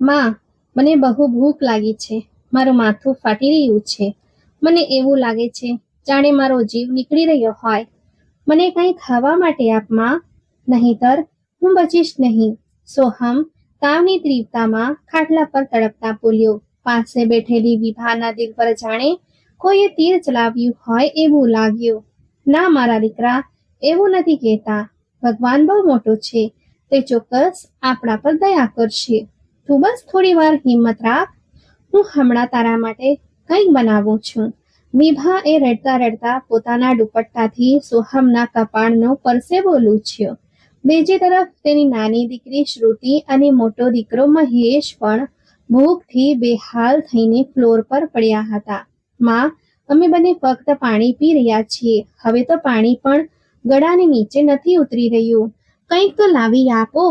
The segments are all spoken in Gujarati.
માં, મને બહુ ભૂખ લાગી છે. મારું માથું ફાટી રહ્યું છે. મને એવું લાગે છે જાણે મારો જીવ નીકળી રહ્યો હોય. મને કંઈ ખાવા માટે આપ માં, નહીંતર હું બચીશ નહીં. સોહમ તાવની તીવ્રતામાં ખાટલા પર તડપતા બોલ્યો. પાસે બેઠેલી વિભાના દિલ પર જાણે કોઈએ તીર ચલાવ્યું હોય એવું લાગ્યું. ના મારા દીકરા, એવું નથી કહેતા. ભગવાન બહુ મોટો છે. તે ચોક્કસ આપણા પર દયા કરશે. તું બસ થોડી વાર હિંમત રાખ. હું હમણાં તારા માટે કંઈક બનાવું છું. વિભા એ રડતા રડતા પોતાના દુપટ્ટાથી સોહમના કપાળનો પરસેવો લૂછ્યો. બીજી તરફ તેની નાની દીકરી શ્રુતિ અને મોટો દીકરો મહેશ પણ ભૂખથી બેહાલ થઈને ફ્લોર પર પડ્યા હતા. માં, અમે બંને ફક્ત પાણી પી રહ્યા છીએ. હવે તો પાણી પણ ગળાની નીચે નથી ઉતરી રહ્યું. કંઈક તો લાવી આપો.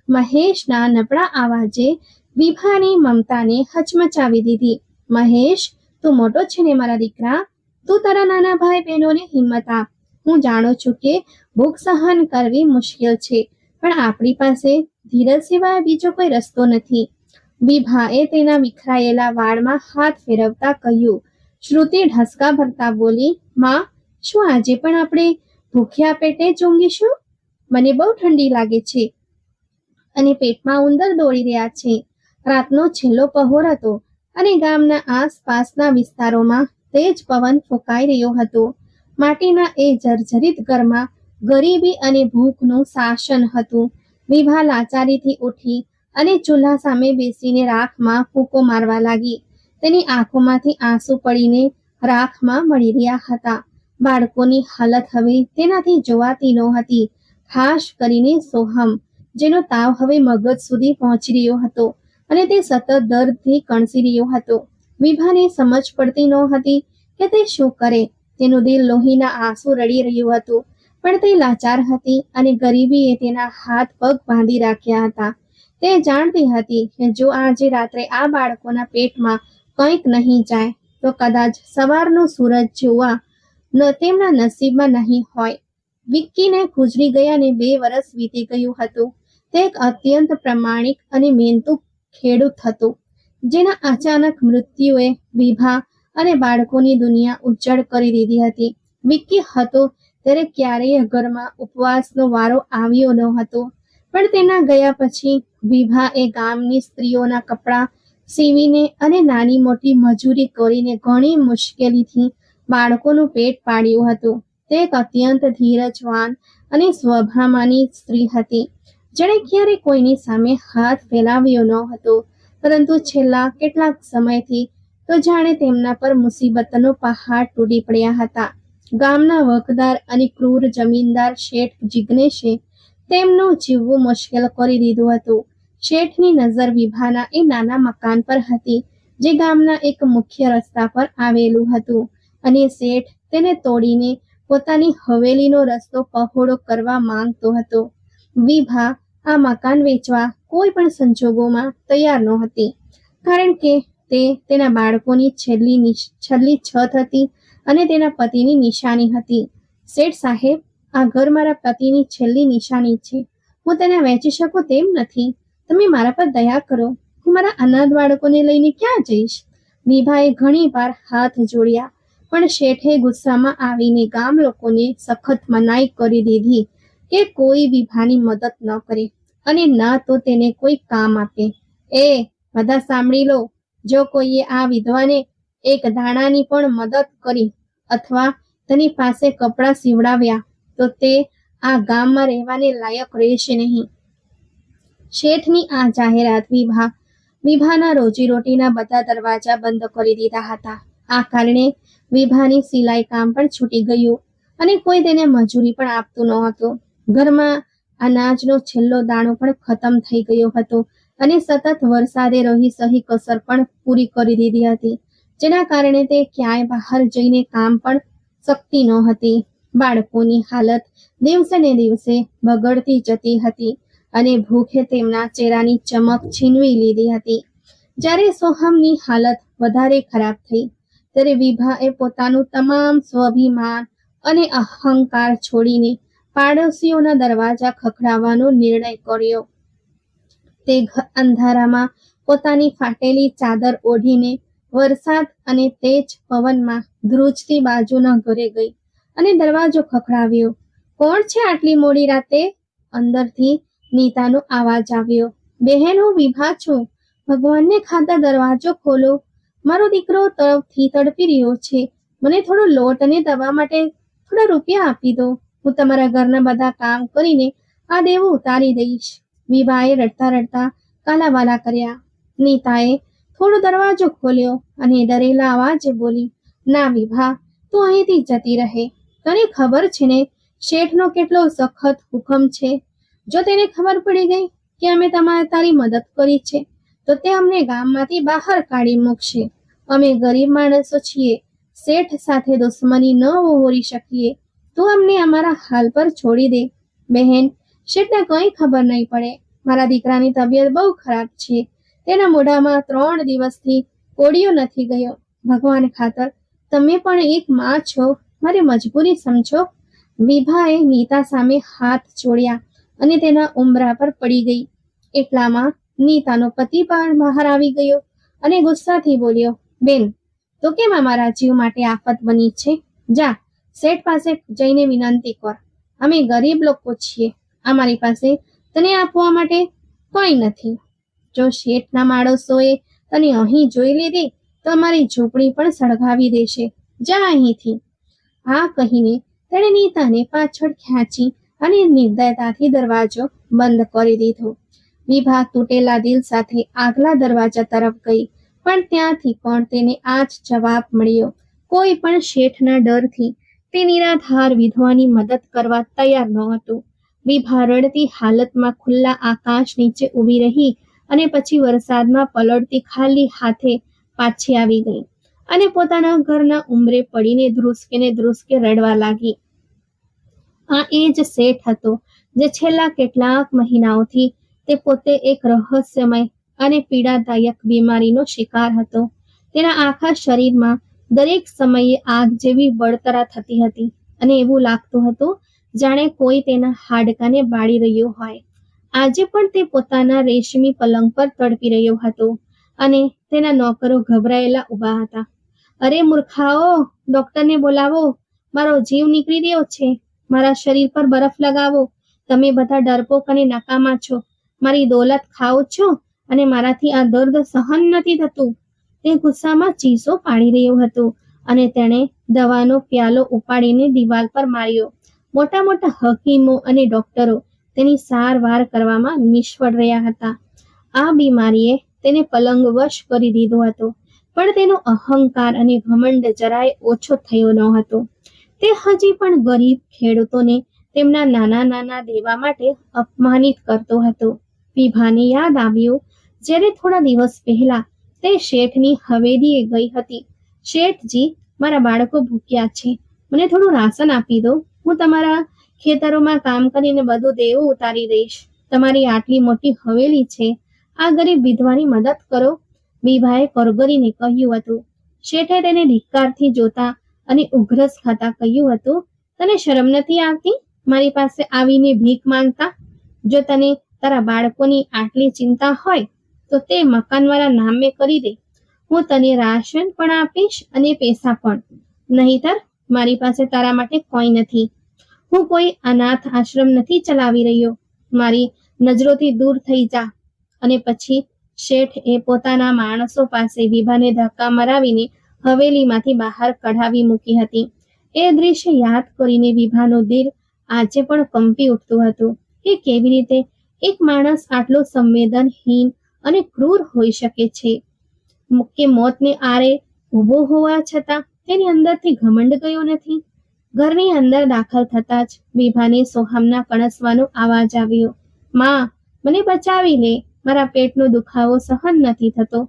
મહેશના નબળા અવાજે વિભાની મમતાને હચમચાવી દીધી. મહેશ, તું મોટો છે ને મારા દીકરા. તું તારા નાના ભાઈ બહેનોને હિંમત આપ. હું જાણું છું કે ભૂખ સહન કરવી મુશ્કેલ છે, પણ આપણી પાસે ધીરજ સિવાય બીજો કોઈ રસ્તો નથી. વિભાએ તેના વિખરાયેલા વાળમાં હાથ ફેરવતા કહ્યું. શ્રુતિ ઢસકા ભરતા બોલી. માં, શું આજે પણ આપણે ભૂખ્યા પેટે જ ઊંઘીશું? મને બહુ ઠંડી લાગે છે અને પેટમાં ઉંદર દોડી રહ્યા છે. રાતનો છેલ્લો પહોર હતો અને ગામના આસપાસના વિસ્તારોમાં તેજ પવન ફૂંકાઈ રહ્યો હતો. માટીના એ જર્જરિત ઘરમાં ગરીબી અને ભૂખનું શાસન હતું. વિભા લાચારીથી ઉઠી અને ચૂલા સામે બેસીને રાખમાં ફૂંકો મારવા લાગી. તેની આંખોમાંથી આંસુ પડીને રાખમાં મળી રહ્યા હતા. બાળકોની હાલત હવે તેનાથી જોવાતી નહોતી. ખાસ કરીને સોહમ, જેનો તાવ હવે મગજ સુધી પહોંચી રહ્યો હતો અને તે સતત દર્દથી કણસી રહ્યો હતો. વિભાને સમજ પડતી નહોતી કે તે શું કરે. તેનું દિલ લોહીના આંસુ રડી રહ્યું હતું, પણ તે લાચાર હતી અને ગરીબીએ તેના હાથ પગ બાંધી રાખ્યા હતા. તે જાણતી હતી કે જો આજે રાત્રે આ બાળકોના પેટમાં કંઈક નહીં જાય તો કદાચ સવારનો સૂરજ જોવા તેમના નસીબમાં નહીં હોય. વિક્કીને ગુજરી ગયાને 2 વર્ષ વીતી ગયું હતું. તે એક અત્યંત પ્રામાણિક અને મહેનતુ ખેડૂત હતો, જેના અચાનક મૃત્યુએ વિભા અને બાળકોની દુનિયા ઉજ્જડ કરી દીધી હતી. વિક્કી હતો ત્યારે ક્યારેય ઘરમાં ઉપવાસનો વારો આવ્યો ન હતો, પણ તેના ગયા પછી વિભા એ ગામની સ્ત્રીઓના કપડાં સીવીને અને નાની મોટી મજૂરી કરીને ઘણી મુશ્કેલીથી બાળકોનું પેટ પાડ્યું હતું. તે એક અત્યંત ધીરજવાન અને સ્વભાવની સ્ત્રી હતી, જેણે ક્યારેય કોઈની સામે હાથ ફેલાવ્યો ન હતો, પરંતુ છેલ્લા કેટલાક સમયથી તો જાણે તેમના પર મુસીબતનો પહાડ તૂટી પડ્યા હતા. ગામના વકદાર અને ક્રૂર જમીનદાર શેઠ જિગ્નેશે તેમનું જીવવું મુશ્કેલ કરી દીધું હતું. શેઠની નજર વિભાના એ નાના મકાન પર હતી, જે ગામના એક મુખ્ય રસ્તા પર આવેલું હતું, અને શેઠ તેને તોડીને પોતાની હવેલીનો રસ્તો પહોળો કરવા માંગતો હતો. વિભા આ મકાન વેચવા કોઈ પણ સંજોગોમાં તૈયાર નહોતી, કારણ કે તે તેના બાળકોની છેલ્લી છત હતી અને તેના પતિની નિશાની હતી. શેઠ સાહેબ, આ ઘર મારા પતિની છેલ્લી નિશાની છે. હું તેને વેચી શકું તેમ નથી. તમે મારા પર દયા કરો. હું મારા અનાથ બાળકોને લઈને ક્યાં જઈશ? વિભાએ ઘણી વાર હાથ જોડ્યા, પણ શેઠે ગુસ્સામાં આવીને ગામ લોકોને સખત મનાઈ કરી દીધી કે કોઈ વિભાની મદદ ન કરે અને ના તો તેને કોઈ કામ આપે. એ બધા સાંભળી લો, જો કોઈએ આ વિધવાને એક દાણાની પણ મદદ કરી અથવા તેની પાસે કપડાં સીવડાવ્યા તો તે આ ગામમાં રહેવાને લાયક રહેશે નહીં. શેઠની આ જાહેરાત વિભાના રોજીરોટીના બધા દરવાજા બંધ કરી દીધા હતા. આ કારણે વિભાની સિલાઈ કામ પણ છૂટી ગયું અને કોઈ તેને મજૂરી પણ આપતું ન હતું. ઘરમાં અનાજનો છેલ્લો દાણો પણ ખતમ થઈ ગયો હતો અને સતત વરસાદે રહી સહી કસર પણ પૂરી કરી દીધી હતી, જેના કારણે તે ક્યાંય બહાર જઈને કામ પણ શકતી નહોતી. બાળકોની હાલત દિવસે ને દિવસે બગડતી જતી હતી અને ભૂખે તેમના ચહેરાની ચમક છીનવી લીધી હતી. જ્યારે સોહમની હાલત વધારે ખરાબ થઈ, ત્યારે વિભાએ પોતાનું તમામ સ્વાભિમાન અને અહંકાર છોડીને પાડોશીઓના દરવાજા ખખડાવવાનો નિર્ણય કર્યો. તે અંધારામાં પોતાની ફાટેલી ચાદર ઓઢીને વરસાદ અને તેજ પવનમાં ધ્રુજતી બાજુના ઘરે ગઈ અને દરવાજો ખખડાવ્યો. કોણ છે આટલી મોડી રાતે? અંદરથી નીતાનો અવાજ આવ્યો. બહેન, હું વિભા છું. ભગવાનને ખાતા દરવાજો ખોલો. મારો દીકરો તરફથી તડપી રહ્યો છે. મને થોડો લોટ અને દવા માટે થોડા રૂપિયા આપી દો. હું તમારા ઘરના બધા કામ કરીને આ દેવું ઉતારી દઈશ. વિભાએ રડતા રડતા કાલાવાલા કર્યા. નીતાએ થોડો દરવાજો ખોલ્યો અને ડરેલા અવાજે બોલી, ના વિભા, તું અહીંથી જતી રહે. તને ખબર છે ને શેઠનો કેટલો સખત હુકમ છે. જો તેને ખબર પડી ગઈ કે અમે તારી મદદ કરી છે તો તે અમને ગામમાંથી બહાર કાઢી મૂકશે. અમે ગરીબ માણસો છીએ, શેઠ સાથે દુશ્મની ન ઓરી શકીએ. તું અમને અમારા હાલ પર છોડી દે. બહેન, શેઠને કંઈ ખબર નહીં પડે. મારા દીકરાની તબિયત બહુ ખરાબ છે. તેના મોઢામાં 3 દિવસથી કોડિયો નથી ગયો. ભગવાન ખાતર તમે પણ એક માં છો, મારી મજબૂરી સમજો. વિભાએ નીતા સામે હાથ જોડ્યા અને તેના ઉંબરા પર પડી ગઈ. એટલામાં નીતાનો પતિ પણ બહાર આવી ગયો અને ગુસ્સાથી બોલ્યો, બેન, તો કેમ અમારા જીવ માટે આફત બની છે? જા, શેઠ પાસે જઈને વિનંતી કર. અમે ગરીબ લોકો છીએ. અમારી પાસે તને આપવા માટે કંઈ નથી. જો શેઠના માણસોએ તને અહીં જોઈ લીધી તો અમારી ઝૂંપડી પણ સળગાવી દેશે. જા અહીંથી. આ કહીને તેણે નીતાને પાછળ ખેંચી અને નિર્દયતાથી દરવાજો બંધ કરી દીધો. વિભા તૂટેલા દિલ સાથે આગલા દરવાજા તરફ ગઈ, પણ ત્યાંથી પણ તેને આ જ જવાબ મળ્યો. કોઈ પણ શેઠના ડરથી તે નિરાધાર વિધવાની મદદ કરવા તૈયાર નહોતું. વિભા રડતી હાલતમાં ખુલ્લા આકાશ નીચે ઊભી રહી અને પછી વરસાદમાં પલળતી ખાલી હાથે પાછી આવી ગઈ અને પોતાના ઘરના ઉંબરે પડીને ધ્રુસકે રડવા લાગી. આ એ જ શેઠ હતો જે છેલ્લા કેટલાક મહિનાઓથી તે પોતે એક રહસ્યમય અને પીડાદાયક બીમારીનો શિકાર હતો. તેના આખા શરીરમાં દરેક સમયે આગ જેવી બળતરા થતી હતી અને એવું લાગતું હતું જાણે કોઈ તેના હાડકાને બાળી રહ્યું હોય. આજે પણ તે પોતાના રેશમી પલંગ પર તડપી રહ્યો હતો અને તેના નોકરો ગભરાયેલા ઊભા હતા. અરે મૂર્ખાઓ, ડોક્ટરને બોલાવો. મારો જીવ નીકળી રહ્યો છે. મારા શરીર પર બરફ લગાવો. તમે બધા ડરપોક અને નકામા છો. મારી દોલત ખાઓ છો અને મારાથી આ દર્દ સહન નથી થતું. તે ગુસ્સામાં ચીસો પાડી રહ્યો હતો અને તેણે દવાનો પ્યાલો ઉપાડીને દિવાલ પર માર્યો. મોટા મોટા હકીમો અને ડોક્ટરો તેની સારવાર કરવામાં નિષ્ફળ રહ્યા હતા. આ બીમારીએ તેને પલંગવશ કરી દીધો હતો, પણ તેનો અહંકાર અને ઘમંડ જરાય ઓછો થયો ન હતો. તે હજી પણ ગરીબ ખેડૂતોને તેમના નાના નાના દેવા માટે અપમાનિત કરતો હતો. વિભાને યાદ આવ્યું જ્યારે થોડા દિવસ પહેલા તે શેઠની હવેલીએ ગઈ હતી. શેઠજી, મારા બાળકો ભૂખ્યા છે. મને થોડું રાશન આપી દો. હું તમારા ખેતરોમાં કામ કરીને બધું દેવું ઉતારી દઈશ. તમારી આટલી મોટી હવેલી છે, આ ગરીબ વિધવાની મદદ કરો. વિભાએ કરગરીને કહ્યું હતું. શેઠે તેને ધિક્કારથી જોતા અને ઉઘરસ ખાતા કહ્યું હતું, તને શરમ નથી આવતી મારી પાસે આવીને ભીખ માંગતા? જો તને તારા બાળકોની આટલી ચિંતા હોય તો તે મકાનવાળા નામે કરી દે. હું તને રાશન પણ આપીશ અને પૈસા પણ. નહીતર મારી પાસે તારા માટે કોઈ નથી. હું કોઈ અનાથ આશ્રમ નથી ચલાવી રહ્યો. મારી નજરોથી દૂર થઈ જા. અને પછી શેઠ એ પોતાના માણસો પાસે વિભાને ધક્કા મરાવીને હવેલીમાંથી બહાર કઢાવી મૂકી હતી. એ દૃશ્ય યાદ કરીને વિભાનું દિલ આજે પણ કંપી ઉઠતું હતું કે કેવી રીતે એક માણસ આટલો સંવેદનહીન અને ક્રૂર હોઈ શકે છે કે મોતને આરે ઊભો હોવા છતાં તેની અંદરથી ઘમંડ ગયો નથી. ઘરની અંદર દાખલ થતા જ વિભાને સોહમના કણસવાનો અવાજ આવ્યો. માં, મને બચાવી લે. મારા પેટનો દુખાવો સહન નથી થતો.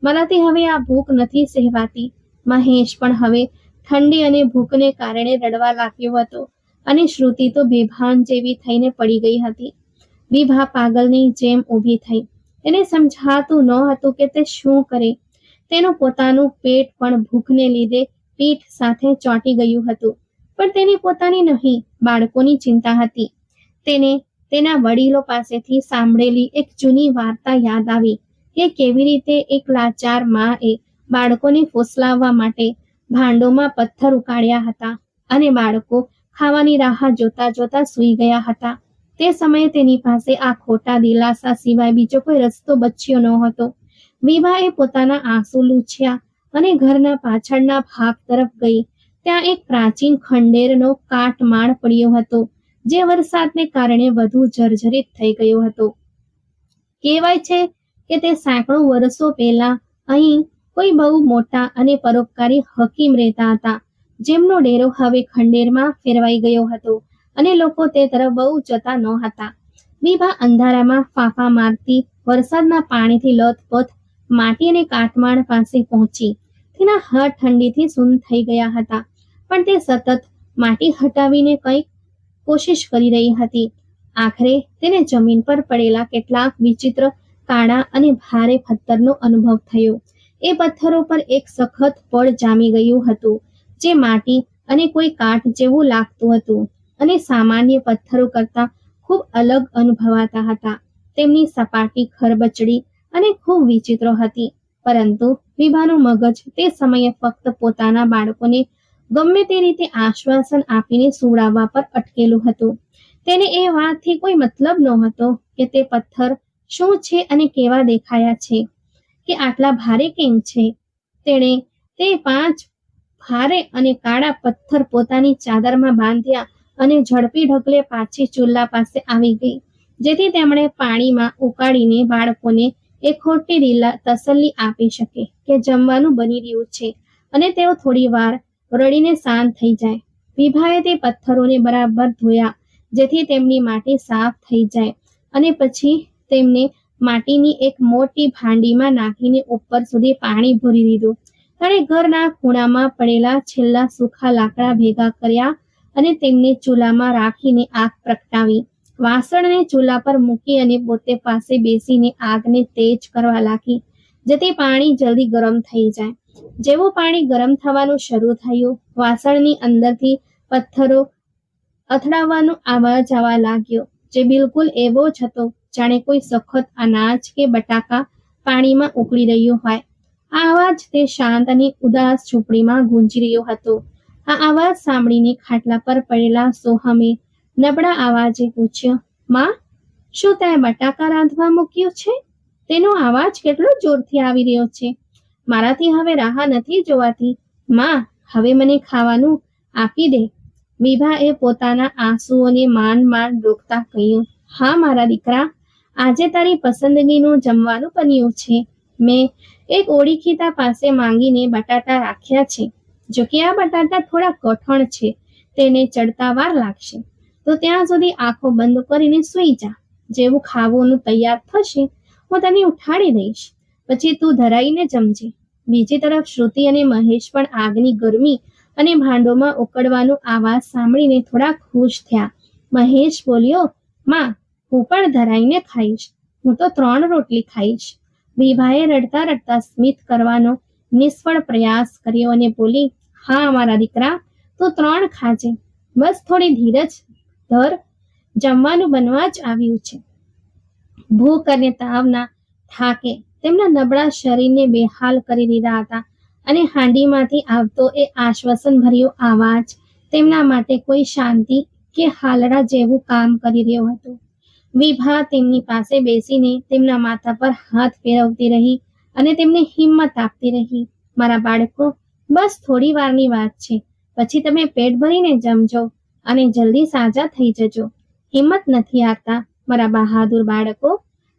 મારાથી હવે આ ભૂખ નથી સહેવાતી. મહેશ પણ હવે ઠંડી અને ભૂખને કારણે રડવા લાગ્યો હતો અને શ્રુતિ તો બેભાન જેવી થઈને પડી ગઈ હતી. વિભા પાગલની જેમ ઊભી થઈ. તેને સમજાતું ન હતું કે તે શું કરે. તેનું પોતાનું પેટ પણ ભૂખને લીધે પીઠ સાથે ચોંટી ગયું હતું. પણ તેની પોતાની નહીં, બાળકોની ચિંતા હતી. તેને તેના વડીલો પાસેથી સાંભળેલી એક જૂની વાર્તા યાદ આવી. કે કેવી રીતે એક લાચાર માએ બાળકોને ફોસલાવવા માટે ભાંડોમાં પથ્થર ઉકાળ્યા હતા અને બાળકો ખાવાની રાહ જોતા જોતા સૂઈ ગયા હતા. તે સમયે તેની પાસે આ ખોટા દિલાસા સિવાય બીજો કોઈ રસ્તો બચ્યો ન હતો. વિભાએ પોતાના આંસુ લૂછ્યા અને ઘરના પાછળના ભાગ તરફ ગઈ. ત્યાં એક પ્રાચીન ખંડેરનો કાટમાળ પડ્યો હતો, જે વરસાદને કારણે વધુ જર્જરિત થઈ ગયો હતો. કહેવાય છે કે તે સેંકડો વર્ષો પહેલા અહીં કોઈ બહુ મોટા અને પરોપકારી હકીમ રહેતા હતા, જેમનો ડેરો હવે ખંડેરમાં ફેરવાઈ ગયો હતો અને લોકો તે તરફ બહુ જતા ન હતા. વિભા અંધારામાં ફાંફા મારતી વરસાદના પાણીથી લથપથ માટી અને કાટમાળ પાસે પહોંચી. તેના હાથ ઠંડીથી સૂન થઈ ગયા હતા, પણ તે સતત માટી હટાવીને કંઈક કોશિશ કરી રહી હતી. આખરે તેને જમીન પર પડેલા કેટલાક વિચિત્ર કાળા અને ભારે પથ્થરનો અનુભવ થયો. એ પથ્થરો પર એક સખત પડ જામી ગયું હતું, જે માટી અને કોઈ કાঠ જેવું લાગતું હતું અને સામાન્ય પથ્થરો કરતાં ખૂબ અલગ અનુભવાતા હતા. તેમની સપાટી ખરબચડી અને ખૂબ વિચિત્ર હતી, પરંતુ વિભાનું મગજ તે સમયે ફક્ત પોતાના બાળકોને ગમે તે રીતે આશ્વાસન આપીને સુવડાવવા પર અટકેલું હતું. તેને એ વાતથી કોઈ મતલબ નહોતો કે તે પથ્થર શું છે અને કેવા દેખાયા છે, કે આટલા ભારે કેમ છે. તેણે તે 5 ભારે અને કાળા પથ્થર પોતાની ચાદરમાં બાંધ્યા અને ઝડપી ઢગલે પાછી ચૂલા પાસે આવી ગઈ, જેથી તેમણે પાણીમાં ઉકાળીને બાળકોને એક ખોટી તસલ્લી આપી શકે કે જમવાનું બની રહ્યું છે અને તેઓ થોડી વાર રડીને શાંત થઈ જાય. વિભાએ તે પથ્થરોને બરાબર ધોયા, જેથી તેમની માટી સાફ થઈ જાય, અને પછી તેમને માટીની એક મોટી ભાંડીમાં નાખીને ઉપર સુધી પાણી ભરી દીધું. તેણે ઘરના ખૂણામાં પડેલા છેલ્લા સૂખા લાકડા ભેગા કર્યા અને તેમને ચૂલામાં રાખીને આગ પ્રગટાવી. વાસણને ચૂલા પર મૂકી અને પોતે પાસે બેસીને આગને તેજ કરવા લાગી, જેથી પાણી જલ્દી ગરમ થઈ જાય. જેવું પાણી ગરમ થવાનું શરૂ થયું, વાસણની અંદરથી પથ્થરો અથડાવવાનો અવાજ આવવા લાગ્યો, જે બિલકુલ એવો જ હતો જાણે કોઈ સખત અનાજ કે બટાકા પાણીમાં ઉકળી રહ્યું હોય. આ અવાજ તે શાંત અને ઉદાસ ઝૂંપડીમાં ગુંજી રહ્યો હતો. આ અવાજ સાંભળીને ખાટલા પર પડેલા સોહમે નબળા અવાજે પૂછ્યું, માં, શું તે બટાકા રાંધવા મૂક્યું છે? તેનો અવાજ કેટલો જોરથી આવી રહ્યો છે. મારાથી હવે રાહ નથી જોવાતી. માં, હવે મને ખાવાનું આપી દે. વિભાએ પોતાના આંસુઓને માંડ રોકતા કહ્યું, હા મારા દીકરા, આજે તારી પસંદગીનું જમવાનું બન્યું છે. મેં એક ઓળખીતા પાસે માંગીને બટાટા રાખ્યા છે. જો કે આ બટાટા થોડા કઠણ છે, તેને ચડતા વાર લાગશે, તો ત્યાં સુધી આંખો બંધ કરીને સૂઈ જા. જેવું ખાવાનું તૈયાર થશે, હું તને ઉઠાડી દઈશ, પછી તું ધરાઈને જમજે. બીજી તરફ શ્રુતિ અને મહેશ પણ આગની ગરમી અને ભાંડોમાં ઉકળવાનો આવાજ સાંભળીને થોડા ખુશ થયા. મહેશ બોલ્યો, માં, હું પણ ધરાઈને ખાઈશ. હું તો 3 રોટલી ખાઈશ. વિભાએ રડતા રડતા સ્મિત કરવાનો નિષ્ફળ પ્રયાસ કર્યો અને બોલી, હા મારા દીકરા, તું 3 ખાજે. બસ થોડી ધીરજ ધર, જમવાનું બનવા જ આવ્યું છે. ભૂખ અને તાવના થાકે તેમના નબળા શરીરને બેહાલ કરી દીધા હતા, અને હાંડીમાંથી આવતો એ આશ્વાસનભર્યો આવાજ તેમના માટે કોઈ શાંતિ કે હાલડા જેવું કામ કરી રહ્યો હતો. વિભા તેમની પાસે બેસીને તેમના માથા પર હાથ ફેરવતી રહી અને તેમને હિંમત આપતી રહી. મારા બાળકો, બસ થોડી વારની વાત છે, પછી તમે પેટ ભરીને જમજો અને જલ્દી સાજા થઈ જજો. હિંમત નથી આવતા મારા બહાદુર બાળકો,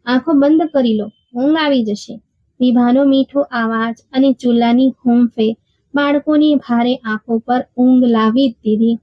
આંખો બંધ કરી લો, ઊંઘ આવી જશે. વિભાનો મીઠો આવાજ અને ચૂલાની હૂંફે બાળકોની ભારે આંખો પર ઊંઘ લાવી દીધી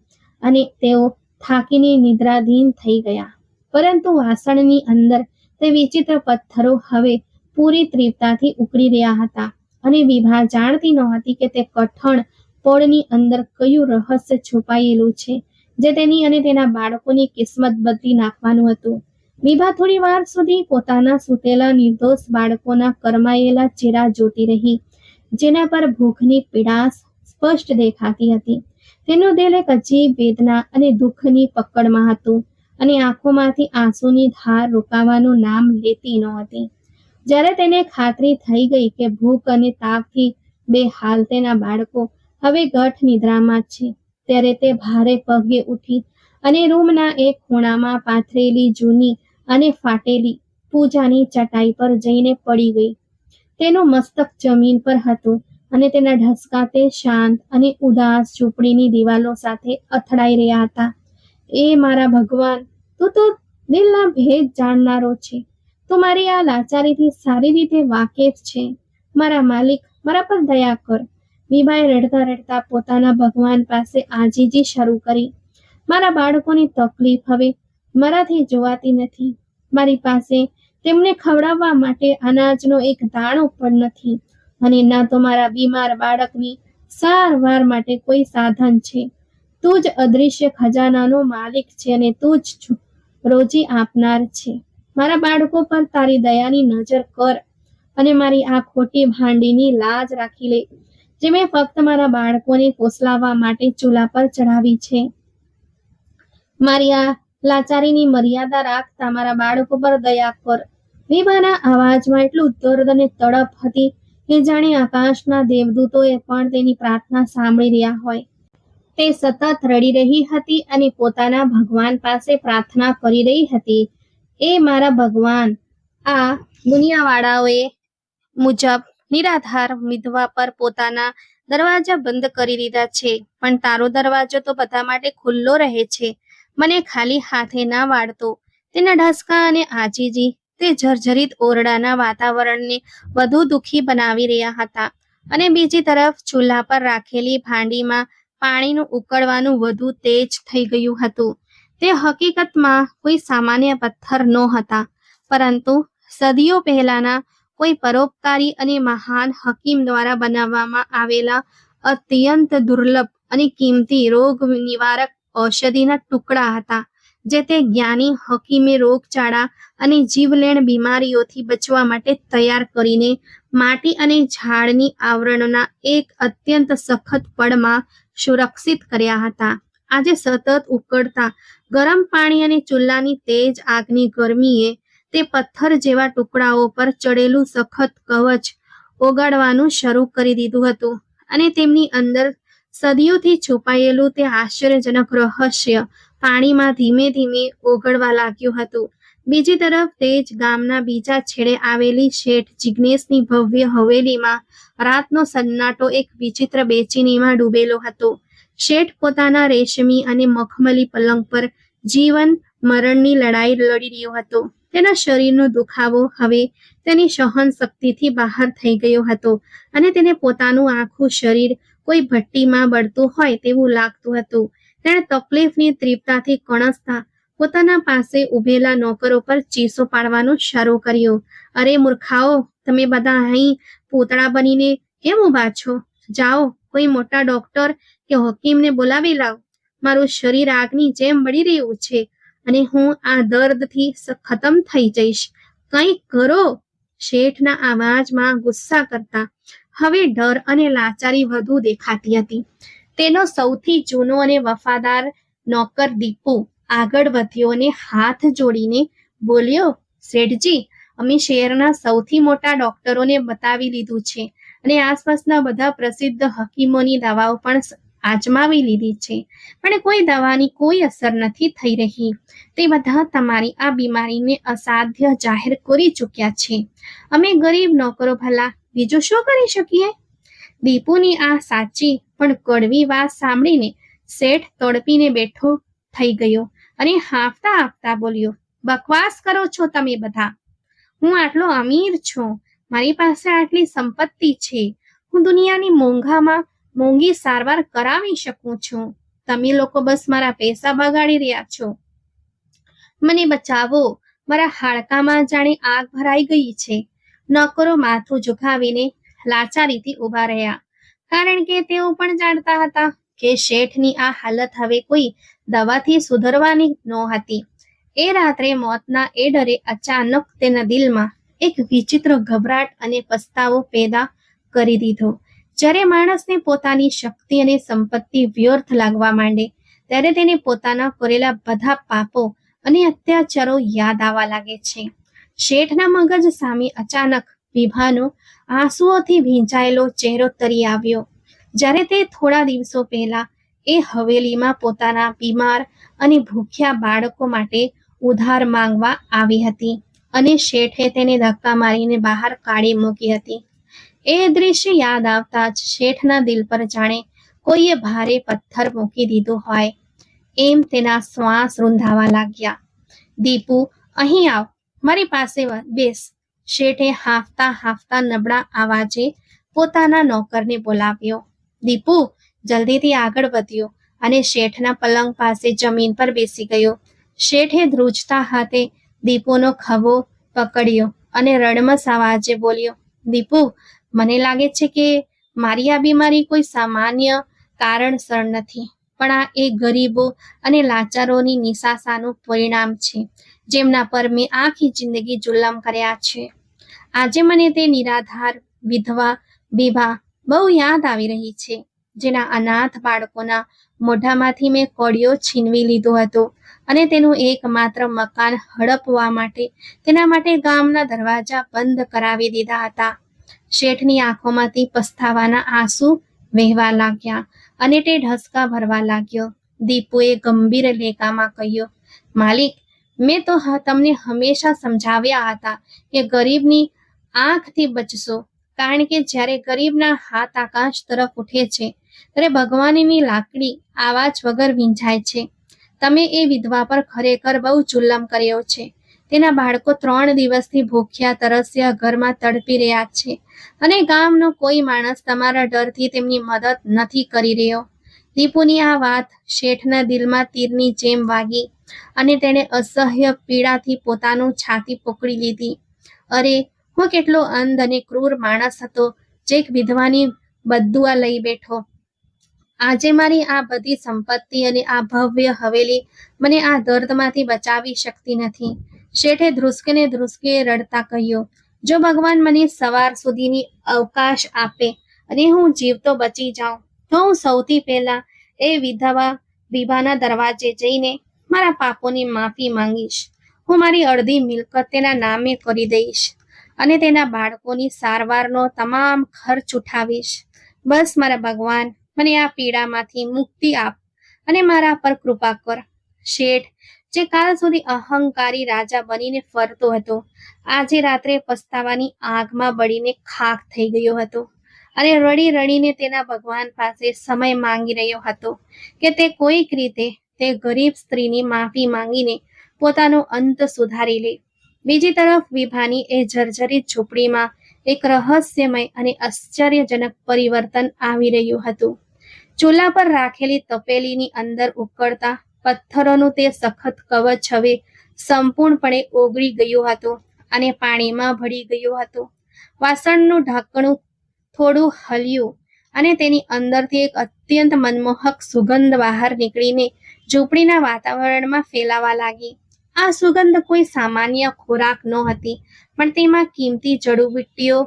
અને તેઓ થાકીને નિદ્રાધીન થઈ ગયા. પરંતુ વાસણની અંદર તે વિચિત્ર પથ્થરો હવે પૂરી તીવ્રતાથી ઉકળી રહ્યા હતા, અને વિભા જાણતી નહોતી કે તે કઠણ પડની અંદર કયું રહસ્ય છુપાયેલું છે, જે તેની અને તેના બાળકોની કિસ્મત બદલી નાખવાનું હતું. વિભા થોડી વાર સુધી પોતાના સૂતેલા નિર્દોષ બાળકોના કરમાયેલા ચહેરા જોતી રહી, જેના પર ભૂખની પીડાશ સ્પષ્ટ દેખાતી હતી. તેનું દિલ એક અજીબ વેદના અને દુઃખની પકડમાં હતું, અને આંખોમાંથી આંસુની ધાર રોકાવાનું નામ લેતી નહોતી. જ્યારે તેને ખાતરી થઈ ગઈ કે ભૂખ અને તાવથી બેહાલ તેના બાળકો હવે ગઠ નિદ્રામાં છે, ત્યારે તે ભારે પગે ઉઠી અને રૂમના એક ખૂણામાં પાથરેલી જૂની અને ફાટેલી પૂજાની ચટાઈ પર જઈને પડી ગઈ. તેનું મસ્તક જમીન પર હતું અને તેના ઢસકા તે શાંત અને ઉદાસ ઝૂંપડીની દિવાલો સાથે અથડાઈ રહ્યા હતા. એ મારા ભગવાન, તું તો દિલના ભેદ જાણનારો છે. તું મારી આ લાચારીથી સારી રીતે વાકેફ છે. મારા માલિક, મારા પર દયા કર. વીભાએ રડતા રડતા પોતાના ભગવાન પાસે આજીજી શરૂ કરી. મારા બાળકોની તકલીફ હવે મારાથી જોવાતી નથી. મારી પાસે તેમને ખવડાવવા માટે અનાજનો એક દાણો પણ નથી અને ના તો મારા બીમાર બાળકની સારવાર માટે કોઈ સાધન છે. તું જ અદૃશ્ય ખજાનાનો માલિક છે અને તું જ રોજી આપનાર છે. મારા બાળકો પર તારી દયાની નજર કર અને મારી આ ખોટી ભાંડીની લાજ રાખી લે, જે મેં ફક્ત મારા બાળકોને ફોસલાવવા માટે ચૂલા પર ચડાવી છે. મારી આ લાચારીની મર્યાદા રાખતા મારા બાળકો પર દયા કર. વિભાના અવાજમાં એટલું દર્દ અને તડપ હતી કે જાણે આકાશના દેવદૂતોએ પણ તેની પ્રાર્થના સાંભળી રહ્યા હોય. તે સતત રડી રહી હતી અને પોતાના ભગવાન પાસે પ્રાર્થના કરી રહી હતી, એ મારા ભગવાન, આ દુનિયાવાળાઓએ મુજબ નિરાધાર વિધવા પર પોતાના દરવાજા બંધ કરી દીધા છે, પણ તારો દરવાજો તો બધા માટે ખુલ્લો રહે છે. મને ખાલી હાથે ના વાળતો. તેના ઢસકા અને આજીજી તે જર્જરિત ઓરડાના વાતાવરણને વધુ દુઃખી બનાવી રહ્યા હતા અને બીજી તરફ ચૂલા પર રાખેલી ભાંડીમાં પાણીનું ઉકળવાનું વધુ તેજ થઈ ગયું હતું. તે હકીકતમાં કોઈ સામાન્ય પથ્થર નહોતા, પરંતુ સદીઓ પહેલાના કોઈ પરોપકારી અને મહાન હકીમ દ્વારા બનાવવામાં આવેલા અત્યંત દુર્લભ અને કિંમતી રોગ નિવારક ઔષધિના ટુકડા હતા, જે તે જ્ઞાની હકીમે રોગચાળા અને જીવલેણ બીમારીઓથી બચવા માટે તૈયાર કરીને માટી અને ઝાડની આવરણના એક અત્યંત સખત પડમાં સુરક્ષિત કર્યા હતા. આજે સતત ઉકળતા ગરમ પાણી અને ચૂલાની તેજ આગની ગરમીએ તે પથ્થર જેવા ટુકડાઓ પર ચડેલું સખત કવચ ઓગાળવાનું શરૂ કરી દીધું હતું અને તેમની અંદર સદીઓથી છુપાયેલું તે આશ્ચર્યજનક રહસ્ય પાણીમાં ધીમે ધીમે ઓગળવા લાગ્યું હતું. બીજી તરફ તે જ ગામના બીજા છેડે આવેલી શેઠ જિજ્ઞેશની ભવ્ય હવેલીમાં રાતનો સન્નાટો એક વિચિત્ર બેચેનીમાં ડૂબેલો હતો. શેઠ પોતાના રેશમી અને મખમલી પલંગ પર જીવન મરણની લડાઈ લડી રહ્યો હતો. તેના શરીરનો દુખાવો હવે તેની સહન શક્તિથી બહાર થઈ ગયો હતો અને તેને પોતાનું આખું શરીર કોઈ ભઠ્ઠીમાં બળતું હોય તેવું લાગતું હતું. તેણે તકલીફની તીવ્રતાથી કણસતા પોતાના પાસે ઉભેલા નોકરો પર ચીસો પાડવાનું શરૂ કર્યું. અરે મૂર્ખાઓ, તમે બધા અહીં પૂતળા બનીને કેમ ઊભા છો? જાઓ, કોઈ મોટા ડોક્ટર કે હકીમને બોલાવી લાવ. મારું શરીર આગની જેમ બળી રહ્યું છે અને હું આ દર્દથી ખતમ થઈ જઈશ. કંઈક કરો. શેઠના અવાજમાં ગુસ્સા કરતા હવે ડર અને લાચારી વધુ દેખાતી હતી. તેનો સૌથી જૂનો અને વફાદાર નોકર દીપુ આગળ વધ્યો અને હાથ જોડીને બોલ્યો, શેઠજી, અમે શહેરના સૌથી મોટા ડોક્ટરોને બતાવી લીધું છે અને આસપાસના બધા પ્રસિદ્ધ હકીમોની દવાઓ પણ આજમાવી લીધી છે, પણ કોઈ દવાની કોઈ અસર નથી થઈ રહી. તે બધા તમારી આ બીમારીને અસાધ્ય જાહેર કરી ચૂક્યા છે. અમે ગરીબ નોકરો ભલા બીજું શું કરી શકીએ? દીપુની આ સાચી પણ કડવી વાત સાંભળીને શેઠ તડપીને બેઠો થઈ ગયો અને હાંફતા હાંફતા બોલ્યો, બકવાસ કરો છો તમે બધા. હું આટલો અમીર છું, મારી પાસે આટલી સંપત્તિ છે, હું દુનિયાની મોંઘામાં મોંઘી સારવાર કરાવી શકું છું. તમે લોકો બસ મારા પૈસા બગાડી રહ્યા છો. મને બચાવો, મારા હાડકામાં જાણે આગ ભરાઈ ગઈ છે. નોકરો માથું ઝુકાવીને લાચારીથી ઊભા રહ્યા, કારણ કે તેઓ પણ જાણતા હતા કે શેઠની આ હાલત હવે કોઈ દવાથી સુધરવાની નહોતી. એ રાત્રે મોતના એ ડરે અચાનક તેના દિલમાં એક વિચિત્ર ગભરાટ અને પસ્તાવો પેદા કરી દીધો. જ્યારે માણસને પોતાની શક્તિ અને સંપત્તિ વ્યર્થ લાગવા માંડે, ત્યારે તેને પોતાના કરેલા બધા પાપો અને અત્યાચારો યાદ આવવા લાગે છે. શેઠના મગજ સામે અચાનક વિભાનો આંસુઓથી ભીંજાયેલો ચહેરો તરી આવ્યો. જ્યારે તે થોડા દિવસો પહેલા એ હવેલીમાં પોતાના બીમાર અને ભૂખ્યા બાળકો માટે ઉધાર માંગવા આવી હતી અને શેઠે તેને ધક્કા મારીને બહાર કાઢી મૂકી હતી. એ દૃશ્ય યાદ આવતા જ શેઠના દિલ પર જાણે કોઈએ ભારે પથ્થર મૂકી દીધો હોય એમ તેના શ્વાસ રૂંધાવા લાગ્યા. દીપુ, અહીં આવ, મારી પાસે બેસ. શેઠે હાંફતા હાંફતા નબળા અવાજે પોતાના નોકરને બોલાવ્યો. દીપુ જલ્દીથી આગળ વધ્યો અને શેઠના પલંગ પાસે જમીન પર બેસી ગયો. શેઠે ધ્રુજતા હાથે દીપુનો ખભો પકડ્યો અને રડમસ અવાજે બોલ્યો, દીપુ, મને લાગે છે કે મારી આ બીમારી કોઈ સામાન્ય કારણસર નથી, પણ આ એ ગરીબો અને લાચારોની નિશાસાનું પરિણામ છે જેમના પર મેં આખી જિંદગી જુલ્લમ કર્યા છે. આજે મને તે નિરાધાર વિધવા બીભા બહુ યાદ આવી રહી છે, જેના અનાથ બાળકોના મોઢામાંથી મેં કોળિયો છીનવી લીધો હતો અને તેનું એકમાત્ર મકાન હડપવા માટે તેના માટે ગામના દરવાજા બંધ કરાવી દીધા હતા. શેઠની આંખોમાંથી પસ્તાવાના આંસુ વહેવા લાગ્યા અને તે ઢસકા ભરવા લાગ્યો. દીપુએ ગંભીર લેખામાં કહ્યું, માલિક, મેં તો તમને હંમેશા સમજાવ્યા હતા કે ગરીબની આંખથી બચશો, કારણ કે જ્યારે ગરીબના હાથ આકાશ તરફ ઉઠે છે ત્યારે ભગવાનની લાકડી આવાજ વગર વીંઝાય છે. તમે એ વિધવા પર ખરેખર બહુ જુલ્લમ કર્યો છે. તેના બાળકો 3 દિવસથી ભૂખ્યા તરસ્યા ઘરમાં તડપી રહ્યા છે અને ગામનો કોઈ માણસ તમારા ડરથી તેમની મદદ નથી કરી રહ્યો. દીપુની આ વાત શેઠના દિલમાં તીરની જેમ વાગી અને તેણે અસહ્ય પીડાથી પોતાનું છાતી પકડી લીધી. અરે, હું કેટલો અંધ અને ક્રૂર માણસ હતો જે એક વિધવાની બદ્દુઆ લઈ બેઠો. આજે મારી આ બધી સંપત્તિ અને આ ભવ્ય હવેલી મને આ દર્દમાંથી બચાવી શકતી નથી. શેઠે ધ્રુસકે રડતા કહ્યું, જો ભગવાન મને સવાર સુધીની અવકાશ આપે અને હું જીવતો બચી જાઉં તો હું સૌથી પહેલા એ વિધવા બીભાના દરવાજે જઈને મારા પાપોની માફી માંગીશ. હું મારી અડધી મિલકત તેના નામે કરી દઈશ અને તેના બાળકોની સારવારનો તમામ ખર્ચ ઉઠાવીશ. બસ મારા ભગવાન, મને આ પીડામાંથી મુક્તિ આપ અને મારા પર કૃપા કર. શેઠ, જે કાલ સુધી અહંકારી રાજા બનીને ફરતો હતો, આજે રાત્રે પસ્તાવાની આગમાં બળીને ખાખ થઈ ગયો હતો અને રડી રડીને તેના ભગવાન પાસે સમય માંગી રહ્યો હતો કે તે કોઈક રીતે તે ગરીબ સ્ત્રીની માફી માંગીને પોતાનો અંત સુધારી લે. બીજી તરફ વિભાની એ જર્જરિત ઝૂંપડીમાં એક રહસ્યમય અને આશ્ચર્યજનક પરિવર્તન આવી રહ્યું હતું. ચૂલા પર રાખેલી તપેલીની અંદર ઉકળતા પથ્થરોનું તે સખત કવચ હવે સંપૂર્ણપણે ઓગળી ગયું હતું અને પાણીમાં ભળી ગયું હતું. વાસણનું ઢાંકણું થોડું હલ્યું અને તેની અંદરથી એક અત્યંત મનમોહક સુગંધ બહાર નીકળીને ઝૂંપડીના વાતાવરણમાં ફેલાવા લાગી. આ સુગંધ કોઈ સામાન્ય ખોરાક નહોતી, પણ તેમાં કિંમતી જડીબુટ્ટીઓ,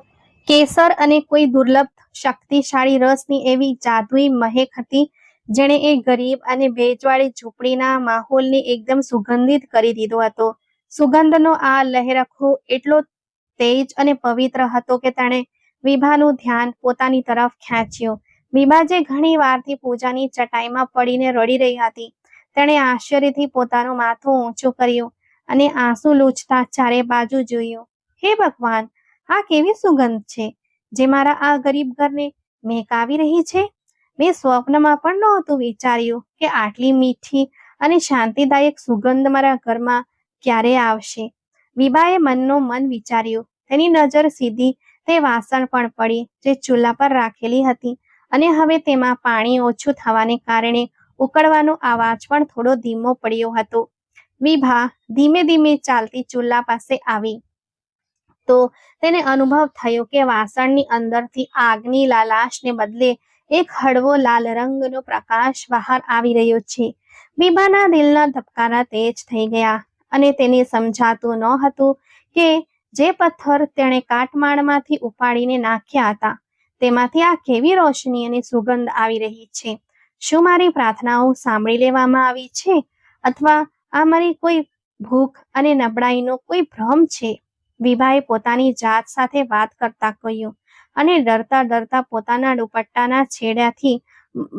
કેસર અને કોઈ દુર્લભ શક્તિશાળી રસની એવી જાદુઈ મહેક હતી જેણે એ ગરીબ અને ભેજવાળી ઝૂંપડીના માહોલને એકદમ સુગંધિત કરી દીધો હતો. સુગંધનો આ લહેરખો એટલો તેજ અને પવિત્ર હતો કે તેણે વિભાનું ધ્યાન પોતાની તરફ ખેંચ્યું. વિભા જે ઘણી વારથી પૂજાની ચટાઈમાં પડીને રડી રહી હતી, તેણે આશ્ચર્યથી પોતાનું માથું ઊંચું કર્યું અને આંસુ લૂછતા ચારે બાજુ જોયું. હે ભગવાન, આ કેવી સુગંધ છે જે મારા આ ગરીબ ઘરને મહેકાવી રહી છે? મેં સ્વપ્નમાં પણ નહોતું વિચાર્યું કે આટલી મીઠી અને શાંતિદાયક સુગંધ મારા ઘરમાં ક્યારે આવશે. વિભાએ મનનો મન વિચાર્યું. તેની નજર સીધી તે વાસણ પર પડી જે ચૂલા પર રાખેલી હતી અને હવે તેમાં પાણી ઓછું થવાને કારણે ઉકળવાનો અવાજ પણ થોડો ધીમો પડ્યો હતો. વિભા ધીમે ધીમે ચાલતી ચૂલા પાસે આવી તો તેને અનુભવ થયો કે વાસણની અંદરથી આગની લાલાશને બદલે એક હળવો લાલ રંગનો પ્રકાશ બહાર આવી રહ્યો છે. વિભાના દિલના ધબકારા તેજ થઈ ગયા અને તેને સમજાતું ન હતું કે જે પથ્થર તેણે કાટમાળમાંથી ઉપાડીને નાખ્યા હતા તેમાંથી આ કેવી રોશની અને સુગંધ આવી રહી છે. શું મારી પ્રાર્થનાઓ સાંભળી લેવામાં આવી છે અથવા આ મારી કોઈ ભૂખ અને નબળાઈનો કોઈ ભ્રમ છે? વિભાએ પોતાની જાત સાથે વાત કરતા કહ્યું અને ડરતા ડરતા પોતાના દુપટ્ટાના છેડાથી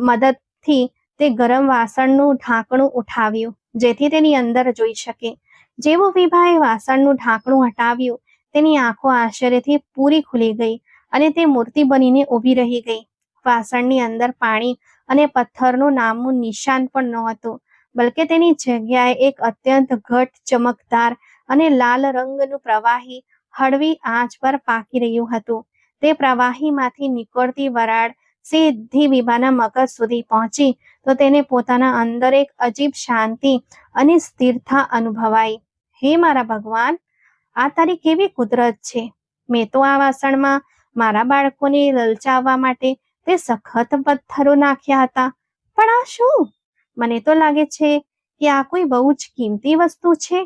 મદદથી તે ગરમ વાસણનું ઢાંકણું ઉઠાવ્યું જેથી તેની અંદર જોઈ શકે. જેવું વિભાએ વાસણનું ઢાંકણું હટાવ્યું, તેની આંખો આશ્ચર્યથી પૂરી ખુલી ગઈ અને તે મૂર્તિ બનીને ઊભી રહી ગઈ. વાસણની અંદર પાણી અને પથ્થરનું નામનું નિશાન પણ નહોતું, બલકે તેની જગ્યાએ એક અત્યંત ઘટ ચમકદાર અને લાલ રંગનું પ્રવાહી હળવી આંચ પર પાકી રહ્યું હતું. તે પ્રવાહીમાંથી નીકળતી વરાળ સીધી વિભાના મગજ સુધી પહોંચી તો તેને પોતાના અંદર એક અજીબ શાંતિ અને સ્થિરતા અનુભવાઈ. હે મારા ભગવાન, આ તારી કેવી કુદરત છે! મેં તો આ વાસણમાં મારા બાળકોને લલચાવવા માટે તે સખત પથ્થરો નાખ્યા હતા, પણ આ શું? મને તો લાગે છે કે આ કોઈ બહુ જ કિંમતી વસ્તુ છે.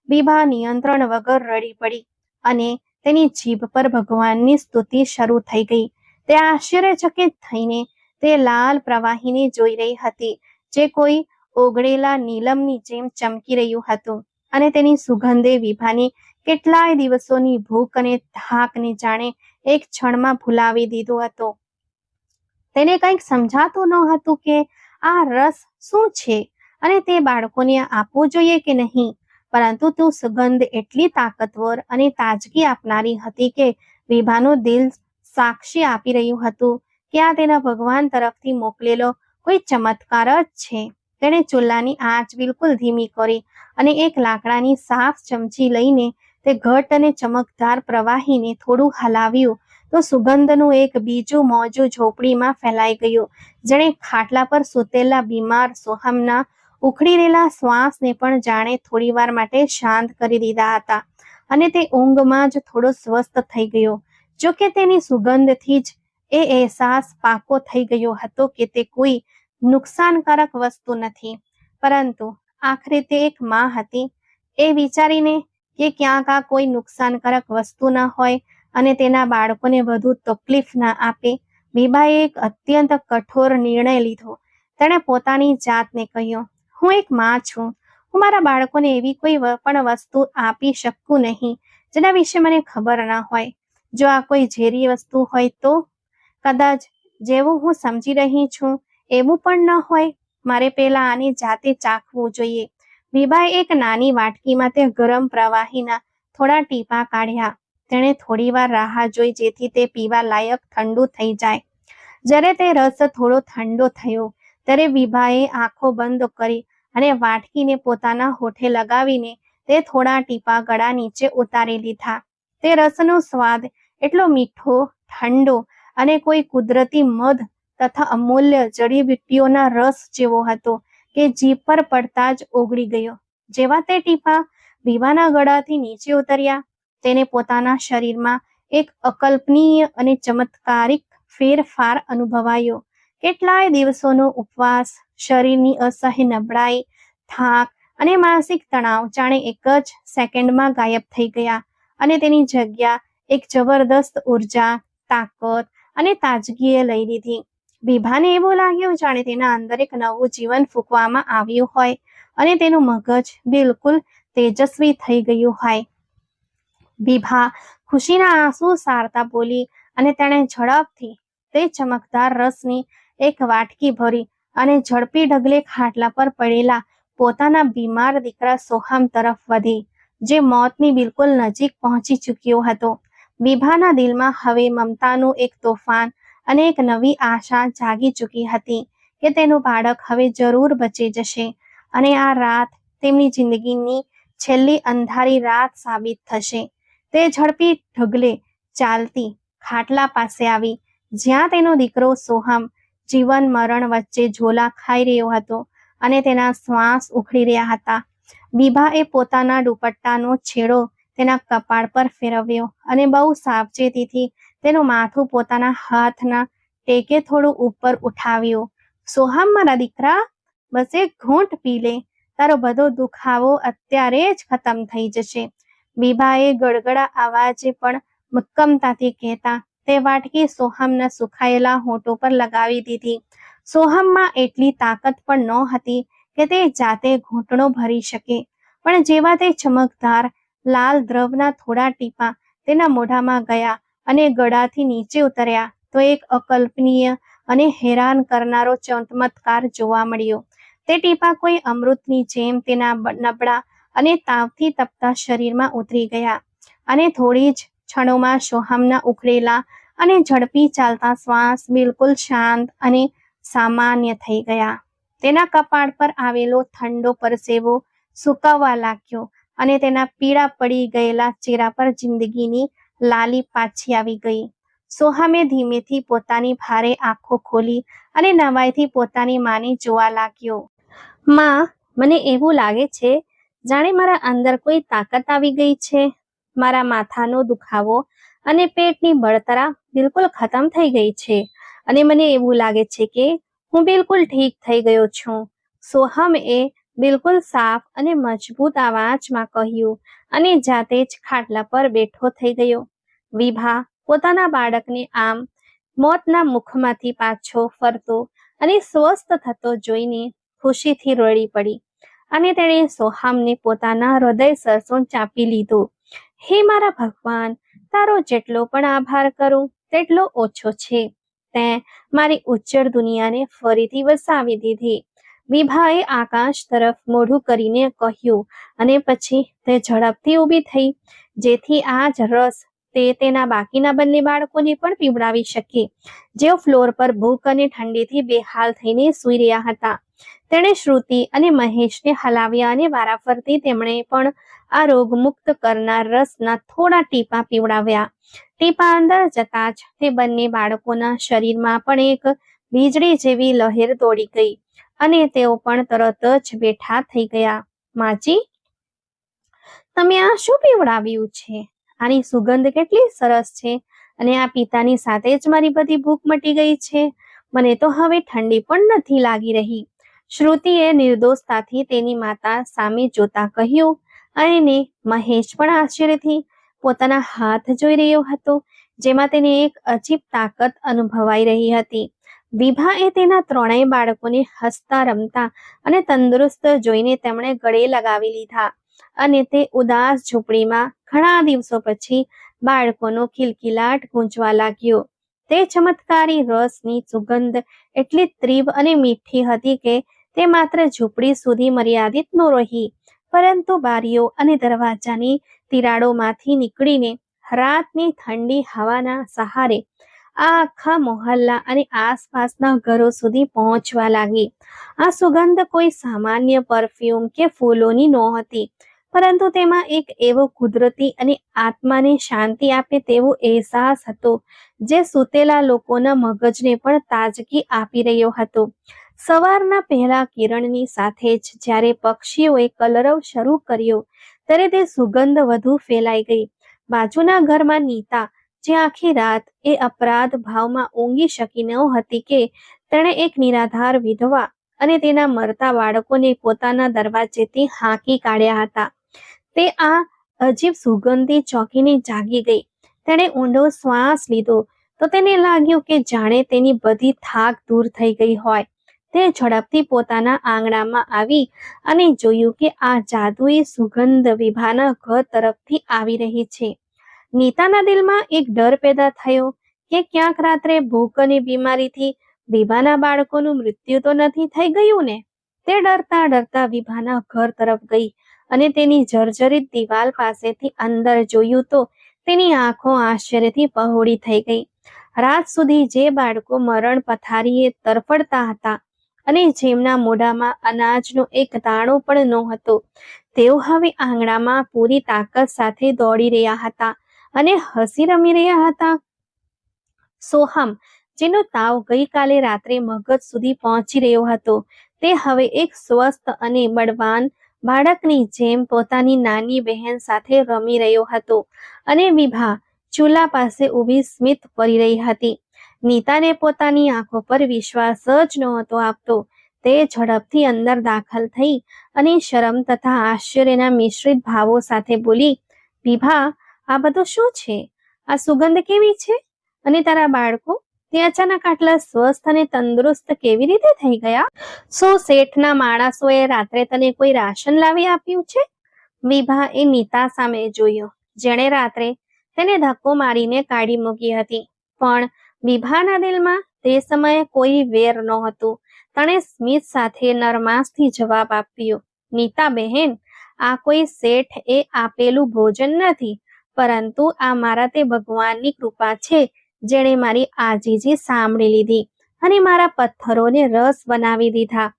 વિભા નિયંત્રણ વગર રડી પડી અને તેની જીભ પર ભગવાનની સ્તુતિ શરૂ થઈ ગઈ. તે આશ્ચર્યચકિત થઈને તે લાલ પ્રવાહીને જોઈ રહી હતી, જે કોઈ ઓગળેલા નીલમની જેમ ચમકી રહ્યું હતું અને તેની સુગંધે વિભાની કેટલાય દિવસોની ભૂખ અને થાકને જાણે એક ક્ષણમાં ભૂલાવી દીધો હતો. તેને કંઈક સમજાતું ન હતું કે આ રસ શું છે અને તે બાળકોને આપવો જોઈએ કે નહીં, પરંતુ તે સુગંધ એટલી તાકતવર અને તાજગી આપનારી હતી કે વિભાનું દિલ સાક્ષી આપી રહ્યું હતું કે આ તેના ભગવાન તરફથી મોકલેલો કોઈ ચમત્કાર જ છે. તેણે ચૂલાની આંચ બિલકુલ ધીમી કરી અને એક લાકડાની સાફ ચમચી લઈને તે ઘટ અને ચમકદાર પ્રવાહીને થોડું હલાવ્યું તો સુગંધનું એક બીજું મોજું ઝોપડીમાં ફેલાઈ ગયું, જેણે ખાટલા પર સૂતેલા બીમાર સોહમના ઉખડી રહેલા શ્વાસને પણ જાણે થોડીવાર માટે શાંત કરી દીધા હતા અને તે ઊંઘમાં જ થોડો સ્વસ્થ થઈ ગયો. જો કે તેની સુગંધથી જ એ અહેસાસ પાકો થઈ ગયો હતો કે તે કોઈ નુકસાનકારક વસ્તુ નથી, પરંતુ આખરે તે એક માં હતી. એ વિચારીને કે ક્યાંક આ કોઈ નુકસાનકારક વસ્તુ ન હોય અને તેના બાળકોને વધુ તકલીફ ના આપે, વિભાએ એક અત્યંત કઠોર નિર્ણય લીધો. તેણે પોતાની જાતને કહ્યું, હું એક માં છું. હું મારા બાળકોને એવી કોઈ પણ વસ્તુ આપી શકું નહીં જેના વિશે મને ખબર ન હોય. જો આ કોઈ ઝેરી વસ્તુ હોય તો કદાચ જેવું હું સમજી રહી છું એવું પણ ન હોય. મારે પહેલા આને જાતે ચાખવું જોઈએ. વિભાએ એક નાની વાટકીમાં તે ગરમ પ્રવાહીના થોડા ટીપા કાઢ્યા. તેણે થોડીવાર રાહ જોઈ જેથી તે પીવા લાયક ઠંડુ થઈ જાય. જ્યારે તે રસ થોડો ઠંડો થયો ત્યારે વિભાએ આંખો બંધ કરી અને વાટકીને પોતાના હોઠે લગાવીને તે થોડા ટીપા ગળા નીચે ઉતારી લીધા. તે રસનો સ્વાદ એટલો મીઠો, ઠંડો અને કોઈ કુદરતી મધ તથા અમૂલ્ય જડીબુટ્ટીઓના રસ જેવો હતો કે જીભ પર પડતા જ ઓગળી ગયો. જેવા તે ટીપા વિભાના ગળાથી નીચે ઉતર્યા, તેને પોતાના શરીરમાં એક અકલ્પનીય અને ચમત્કારિક ફેરફાર અનુભવાયો. કેટલાય દિવસોનો ઉપવાસ, શરીરની અસહ્ય નબળાઈ, થાક અને માનસિક તણાવ જાણે એક જ સેકન્ડમાં ગાયબ થઈ ગયા અને તેની જગ્યા એક જબરદસ્ત ઉર્જા, તાકત અને તાજગીએ લઈ લીધી. વિભાને એવું લાગ્યું જાણે તેના અંદર એક નવું જીવન ફૂંકવામાં આવ્યું હોય અને તેનું મગજ બિલકુલ તેજસ્વી થઈ ગયું હોય. વિભા ખુશીના આંસુ સારતા બોલી અને તેણે ઝડપથી તે ચમકદાર રસની એક વાટકી ભરી અને ઝડપી ડગલે ખાટલા પર પડેલા પોતાના બીમાર દીકરા સોહમ તરફ વધી, જે મોતની બિલકુલ નજીક પહોંચી ચૂક્યો હતો. વિભાના દિલમાં હવે મમતાનું એક તોફાન અને એક નવી આશા જાગી ચૂકી હતી કે તેનું બાળક હવે જરૂર બચી જશે અને આ રાત તેમની જિંદગીની છેલ્લી અંધારી રાત સાબિત થશે. તે ઝડપી ઢગલે ચાલતી ખાટલા પાસે આવી જ્યાં તેનો દીકરો સોહમ જીવન મરણ વચ્ચે ઝોલા ખાઈ રહ્યો હતો અને તેના શ્વાસ ઉખડી રહ્યા હતા. વિભાએ પોતાના દુપટ્ટાનો છેડો તેના કપાળ પર ફેરવ્યો અને બહુ સાવચેતીથી તેનું માથું પોતાના હાથના ટેકે થોડું ઉપર ઉઠાવ્યું. સોહમ, મારા દીકરા, બસ એક ઘૂંટ પી લે. તારો બધો દુખાવો અત્યારે જ ખતમ થઈ જશે. વિભાએ ગળગળા અવાજે પણ મક્કમતાથી કહેતા તે વાટકી સોહમના સુખાયેલા હોઠો પર લગાવી દીધી. સોહમમાં એટલી તાકાત પણ ન હતી કે તે જાતે ઘૂંટણો ભરી શકે, પણ જેવા તે ચમકદાર લાલ દ્રવના થોડા ટીપા તેના મોઢામાં ગયા અને ગળાથી નીચે ઉતર્યા તો એક અકલ્પનીય અને હેરાન કરનારો ચમત્કાર જોવા મળ્યો. તે ટીપા કોઈ અમૃતની જેમ તેના નબળા અને તાવથી તપતા શરીરમાં ઉતરી ગયા અને થોડી જ ક્ષણોમાં સોહમના ઉખડેલા અને ઝડપી ચાલતા શ્વાસ બિલકુલ શાંત અને સામાન્ય થઈ ગયા. તેના કપાળ પર આવેલો ઠંડો પરસેવો સૂકવવા લાગ્યો અને તેના પીળા પડી ગયેલા ચહેરા પર જિંદગીની લાલી પાછી આવી ગઈ. સોહમે ધીમેથી પોતાની ભારે આંખો ખોલી અને નવાઈથી પોતાની માને જોવા લાગ્યો. માં, મને એવું લાગે છે જાણે મારા અંદર કોઈ તાકાત આવી ગઈ છે. મારા માથાનો દુખાવો અને પેટની બળતરા બિલકુલ ખતમ થઈ ગઈ છે અને મને એવું લાગે છે કે હું બિલકુલ ઠીક થઈ ગયો છું. સોહમએ બિલકુલ સાફ અને મજબૂત અવાજમાં કહ્યું અને જાતે જ ખાટલા પર બેઠો થઈ ગયો. વિભા પોતાના બાળકને આમ મોતના મુખમાંથી પાછો ફરતો અને સ્વસ્થ થતો જોઈને ખુશીથી રડી પડી અને તેણે સોહમને પોતાના હૃદય સરસો ચાંપી લીધો. હે મારા ભગવાન, તારો જેટલો પણ આભાર કરું તેટલો ઓછો છે. તે મારી ઉજ્જડ દુનિયાને ફરીથી વસાવી દીધી. વિભાએ આકાશ તરફ મોઢું કરીને કહ્યું અને પછી તે ઝડપથી ઊભી થઈ જેથી આ જ રસ તે તેના બાકીના બંને બાળકોને પણ પીવડાવી શકે જેઓ ફ્લોર પર ભૂખ અને ઠંડીથી બેહાલ થઈને સૂઈ રહ્યા હતા. તેણે શ્રુતિ અને મહેશને હલાવ્યા અને વારાફરતી તેમણે પણ આ રોગમુક્ત કરનાર રસના થોડા ટીપા પીવડાવ્યા. ટીપા અંદર જતા જ તે બંને બાળકોના શરીરમાં પણ એક વીજળી જેવી લહેર દોડી ગઈ અને તેઓ પણ તરત જ બેઠા થઈ ગયા. માજી, તમે આ શું પીવડાવ્યું છે? આની સુગંધ કેટલી સરસ છે અને આ પિતાની સાથે જ મારી બધી ભૂખ મટી ગઈ છે. મને તો હવે ઠંડી પણ નથી લાગી રહી. શ્રુતિએ નિર્દોષતાથી તેની માતા સામે જોતા કહ્યું અને મહેશ પણ આશ્ચર્યથી પોતાના હાથ જોઈ રહ્યો હતો જેમાં તેને એક અજીબ તાકાત અનુભવાઈ રહી હતી. વિભાએ તેના ત્રણેય બાળકોને હસતા રમતા અને તંદુરસ્ત જોઈને તેમણે ગળે લગાવી લીધા અને તે ઉદાસ ઝૂંપડીમાં ઘણા દિવસો પછી બાળકોનો ખિલખિલાટ ગૂંજવા લાગ્યો. તે ચમત્કારી રસની સુગંધ એટલી તીવ્ર અને મીઠી હતી કે તે માત્ર ઝૂંપડી સુધી મર્યાદિત ન રહી પરંતુ બારીઓ અને દરવાજાની તિરાડોમાંથી નીકળીને રાતની ઠંડી હવાના સહારે આ આખા મોહલ્લા અને આસપાસના ઘરો સુધી પહોંચવા લાગી. આ સુગંધ કોઈ સામાન્ય પરફ્યુમ કે ફૂલોની નહોતી પરંતુ તેમાં એક એવો કુદરતી અને આત્માને શાંતિ આપે તેવો અહેસાસ હતો જે સૂતેલા લોકોના મગજને પણ તાજગી આપી રહ્યો હતો. સવારના પહેલા કિરણની સાથે જ જ્યારે પક્ષીઓએ કલરવ શરૂ કર્યો ત્યારે તે સુગંધ વધુ ફેલાઈ ગઈ. બાજુના ઘરમાં નીતા જે આખી રાત એ અપરાધ ભાવમાં ઊંઘી શકી ન હતી કે તેણે એક નિરાધાર વિધવા અને તેના મરતા બાળકોને પોતાના દરવાજેથી હાંકી કાઢ્યા હતા. તે આ અજીબ સુગંધથી ચોંકીને જાગી ગઈ. તેણે ઊંડો શ્વાસ લીધો તો તેને લાગ્યું કે જાણે તેની બધી થાક દૂર થઈ ગઈ હોય. તે ઝડપથી પોતાના આંગણામાં આવી અને જોયું કે આ જાદુઈ સુગંધ વિભાના ઘર તરફથી આવી રહી છે. નીતાના દિલમાં એક ડર પેદા થયો કે ક્યાંક રાત્રે ભૂખ અને બીમારીથી વિભાના બાળકોનું મૃત્યુ તો નથી થઈ ગયું ને. તે ડરતા ડરતા વિભાના ઘર તરફ ગઈ અને તેની જર્જરિત દિવાલ પાસેથી અંદર જોયું તો તેની આંખો આશ્ચર્યથી પહોળી થઈ ગઈ. રાત સુધી જે બાળકો મરણ પથારીએ તરફડતા હતા અને જેમના મોઢામાં અનાજનો એક દાણો પણ નહોતો તેઓ હવે આંગણામાં પૂરી તાકાત સાથે દોડી રહ્યા હતા અને હસી રમી રહ્યા હતા. સોહમ, જેનો તાવ ગઈકાલે રાત્રે મગજ સુધી પહોંચી રહ્યો હતો, તે હવે એક સ્વસ્થ અને બળવાન બાળકની જેમ પોતાની નાની બહેન સાથે રમી રહ્યો હતો અને વિભા ચૂલા પાસે ઊભી સ્મિત કરી રહી હતી. નીતાને પોતાની આંખો પર વિશ્વાસ જ નહોતો આપતો. તે ઝડપથી અંદર દાખલ થઈ અને શરમ તથા આશ્ચર્યના મિશ્રિત ભાવો સાથે બોલી, વિભા, આ બધું શું છે? આ સુગંધ કેવી છે? અને તારા બાળકો તે અચાનક આટલા સ્વસ્થ અને તંદુરસ્ત કેવી રીતે થઈ ગયા? શું શેઠના માણસોએ રાત્રે તને કોઈ રાશન લાવી આપ્યું છે? વિભા એ નીતા સામે જોયો, જેણે રાત્રે તેને ધક્કો મારીને કાઢી મૂકી હતી. પણ વિભાના દિલમાં તે સમયે કોઈ વેર નહોતું. તેણે સ્મિત સાથે નરમાશથી જવાબ આપ્યો, નીતા બહેન, આ કોઈ શેઠ એ આપેલું ભોજન નથી, પરંતુ આ મારા તે ભગવાનની કૃપા છે, જેણે મારી આજીજી સાંભળી લીધી અને મારા પથ્થરોને રસ બનાવી દીધા.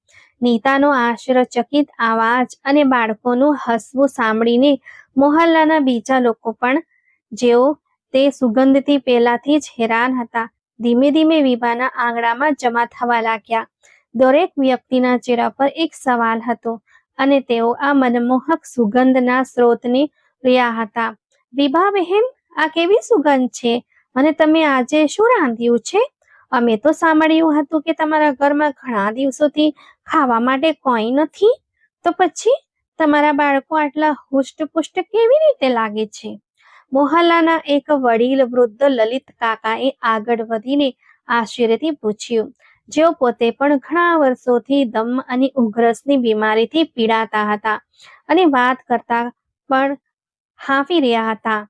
નીતાનો આશ્ચર્યચકિત અવાજ અને બાળકોનું હસવું સાંભળીને મોહલ્લાના બીજા લોકો પણ, જેઓ તે સુગંધથી પહેલાથી જ હેરાન હતા, ધીમે ધીમે વિભાના આંગણામાં જમા થવા લાગ્યા. દરેક વ્યક્તિના ચહેરા પર એક સવાલ હતો અને તેઓ આ મનમોહક સુગંધના સ્ત્રોતને રહ્યા હતા. વિભા બહેન, આ કેવી સુગંધ છે અને તમે આજે શું રાંધ્યું છે? અમે તો સાંભળ્યું હતું કે તમારા ઘરમાં ઘણા દિવસોથી ખાવા માટે કોઈ નથી. તો પછી તમારા બાળકો આટલા હુષ્ટપુષ્ટ કેવી રીતે લાગે છે? મોહલ્લાના એક વડીલ વૃદ્ધ લલિત કાકાએ આગળ વધીને આશ્ચર્યથી પૂછ્યું, જેઓ પોતે પણ ઘણા વર્ષોથી દમ અને ઉધરસની બીમારીથી પીડાતા હતા અને વાત કરતા પણ હાંફી રહ્યા હતા.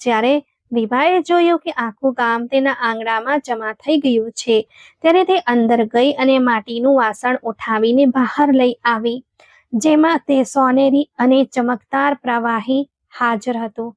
જ્યારે વિભાએ જોયું કે આખું ગામ તેના આંગણામાં જમા થઈ ગયું છે, ત્યારે તે અંદર ગઈ અને માટીનું વાસણ ઉઠાવીને બહાર લઈ આવી, જેમાં તે સોનેરી અને ચમકદાર પ્રવાહી હાજર હતું.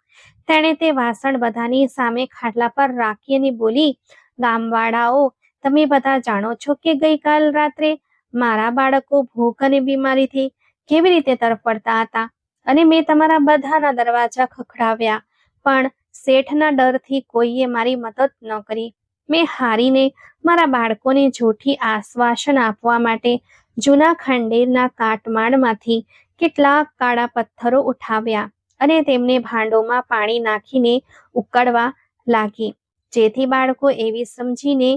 તેણે તે વાસણ બધાની સામે ખાટલા પર રાખી અને બોલી, ગામવાળાઓ, તમે બધા જાણો છો કે ગઈકાલ રાત્રે મારા બાળકો ભૂખ અને બીમારીથી કેવી રીતે તરફડતા હતા અને મેં તમારા બધાના દરવાજા ખખડાવ્યા, પણ શેઠના ડરથી કોઈએ મારી મદદ ન કરી. મેં હારીને મારા બાળકોને જૂઠી આશ્વાસન આપવા માટે જૂના ખંડેરના કાટમાળમાંથી કેટલાક કાળા પથ્થરો ઉઠાવ્યા અને તેમને ભાંડોમાં પાણી નાખીને ઉકળવા લાગી, જેથી બાળકો એવી સમજીને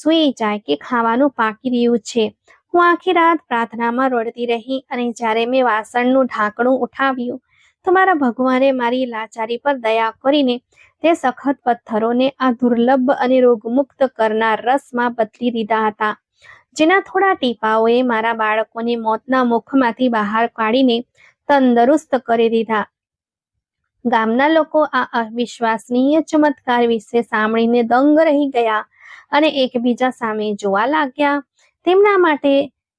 સૂઈ જાય કે ખાવાનું પાકી રહ્યું છે. હું આખી રાત પ્રાર્થનામાં રડતી રહી અને જ્યારે મેં વાસણનું ઢાંકણું ઉઠાવ્યું તો મારા ભગવાને મારી લાચારી પર દયા કરીને તે સખત પથ્થરોને આ દુર્લભ અને રોગમુક્ત કરનાર રસમાં બદલી દીધા હતા, જેના થોડા ટીપાઓએ મારા બાળકોને મોતના મુખમાંથી બહાર કાઢીને તંદુરસ્ત કરી દીધા. ગામના લોકો આ અવિશ્વસનીય ચમત્કાર વિશે સાંભળીને દંગ રહી ગયા અને એકબીજા સામે જોવા લાગ્યા. તેમના માટે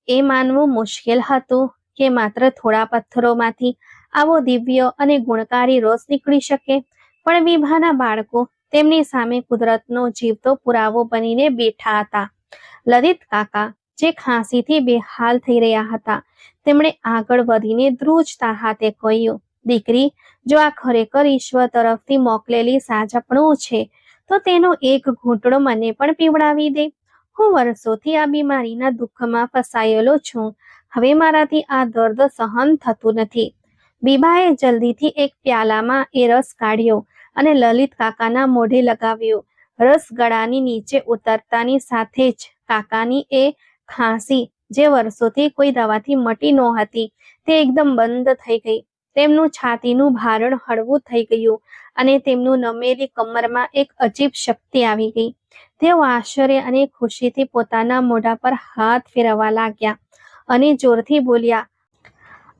એ માનવું મુશ્કેલ હતું કે માત્ર થોડા પથ્થરોમાંથી આવો દિવ્ય અને ગુણકારી રસ નીકળી શકે. પણ વિભાના બાળકો તેમની સામે કુદરતનો જીવતો પુરાવો બનીને બેઠા હતા. લલિત કાકા, જે ખાંસીથી બેહાલ થઈ રહ્યા હતા, તેમણે આગળ વધીને ધ્રુજતા હાથે કહ્યું, દીકરી, જો આ ખરેખર ઈશ્વર તરફથી મોકલેલી સાજાપણું છે તો તેનો એક ઘૂંટડો મને પણ પીવડાવી દે. હું વર્ષોથી આ બીમારીના દુઃખમાં ફસાયેલો છું. હવે મારાથી આ દર્દ સહન થતું નથી. વિભાએ જલ્દીથી એક પ્યાલામાં એ રસ કાઢ્યો અને લલિત કાકાના મોઢે લગાવ્યો. રસ ગળાની નીચે ઉતરતાની સાથે જ કાકાની એ ખાંસી, જે વર્ષોથી કોઈ દવાથી મટી નહોતી, તે એકદમ બંધ થઈ ગઈ. તેમનું છાતીનું ભારણ હળવું થઈ ગયું અને તેમનું નમેલી કમરમાં એક અજીબ શક્તિ આવી ગઈ. તેઓ આશ્ચર્ય અને ખુશીથી પોતાના મોઢા પર હાથ ફેરવવા લાગ્યા અને જોરથી બોલ્યા,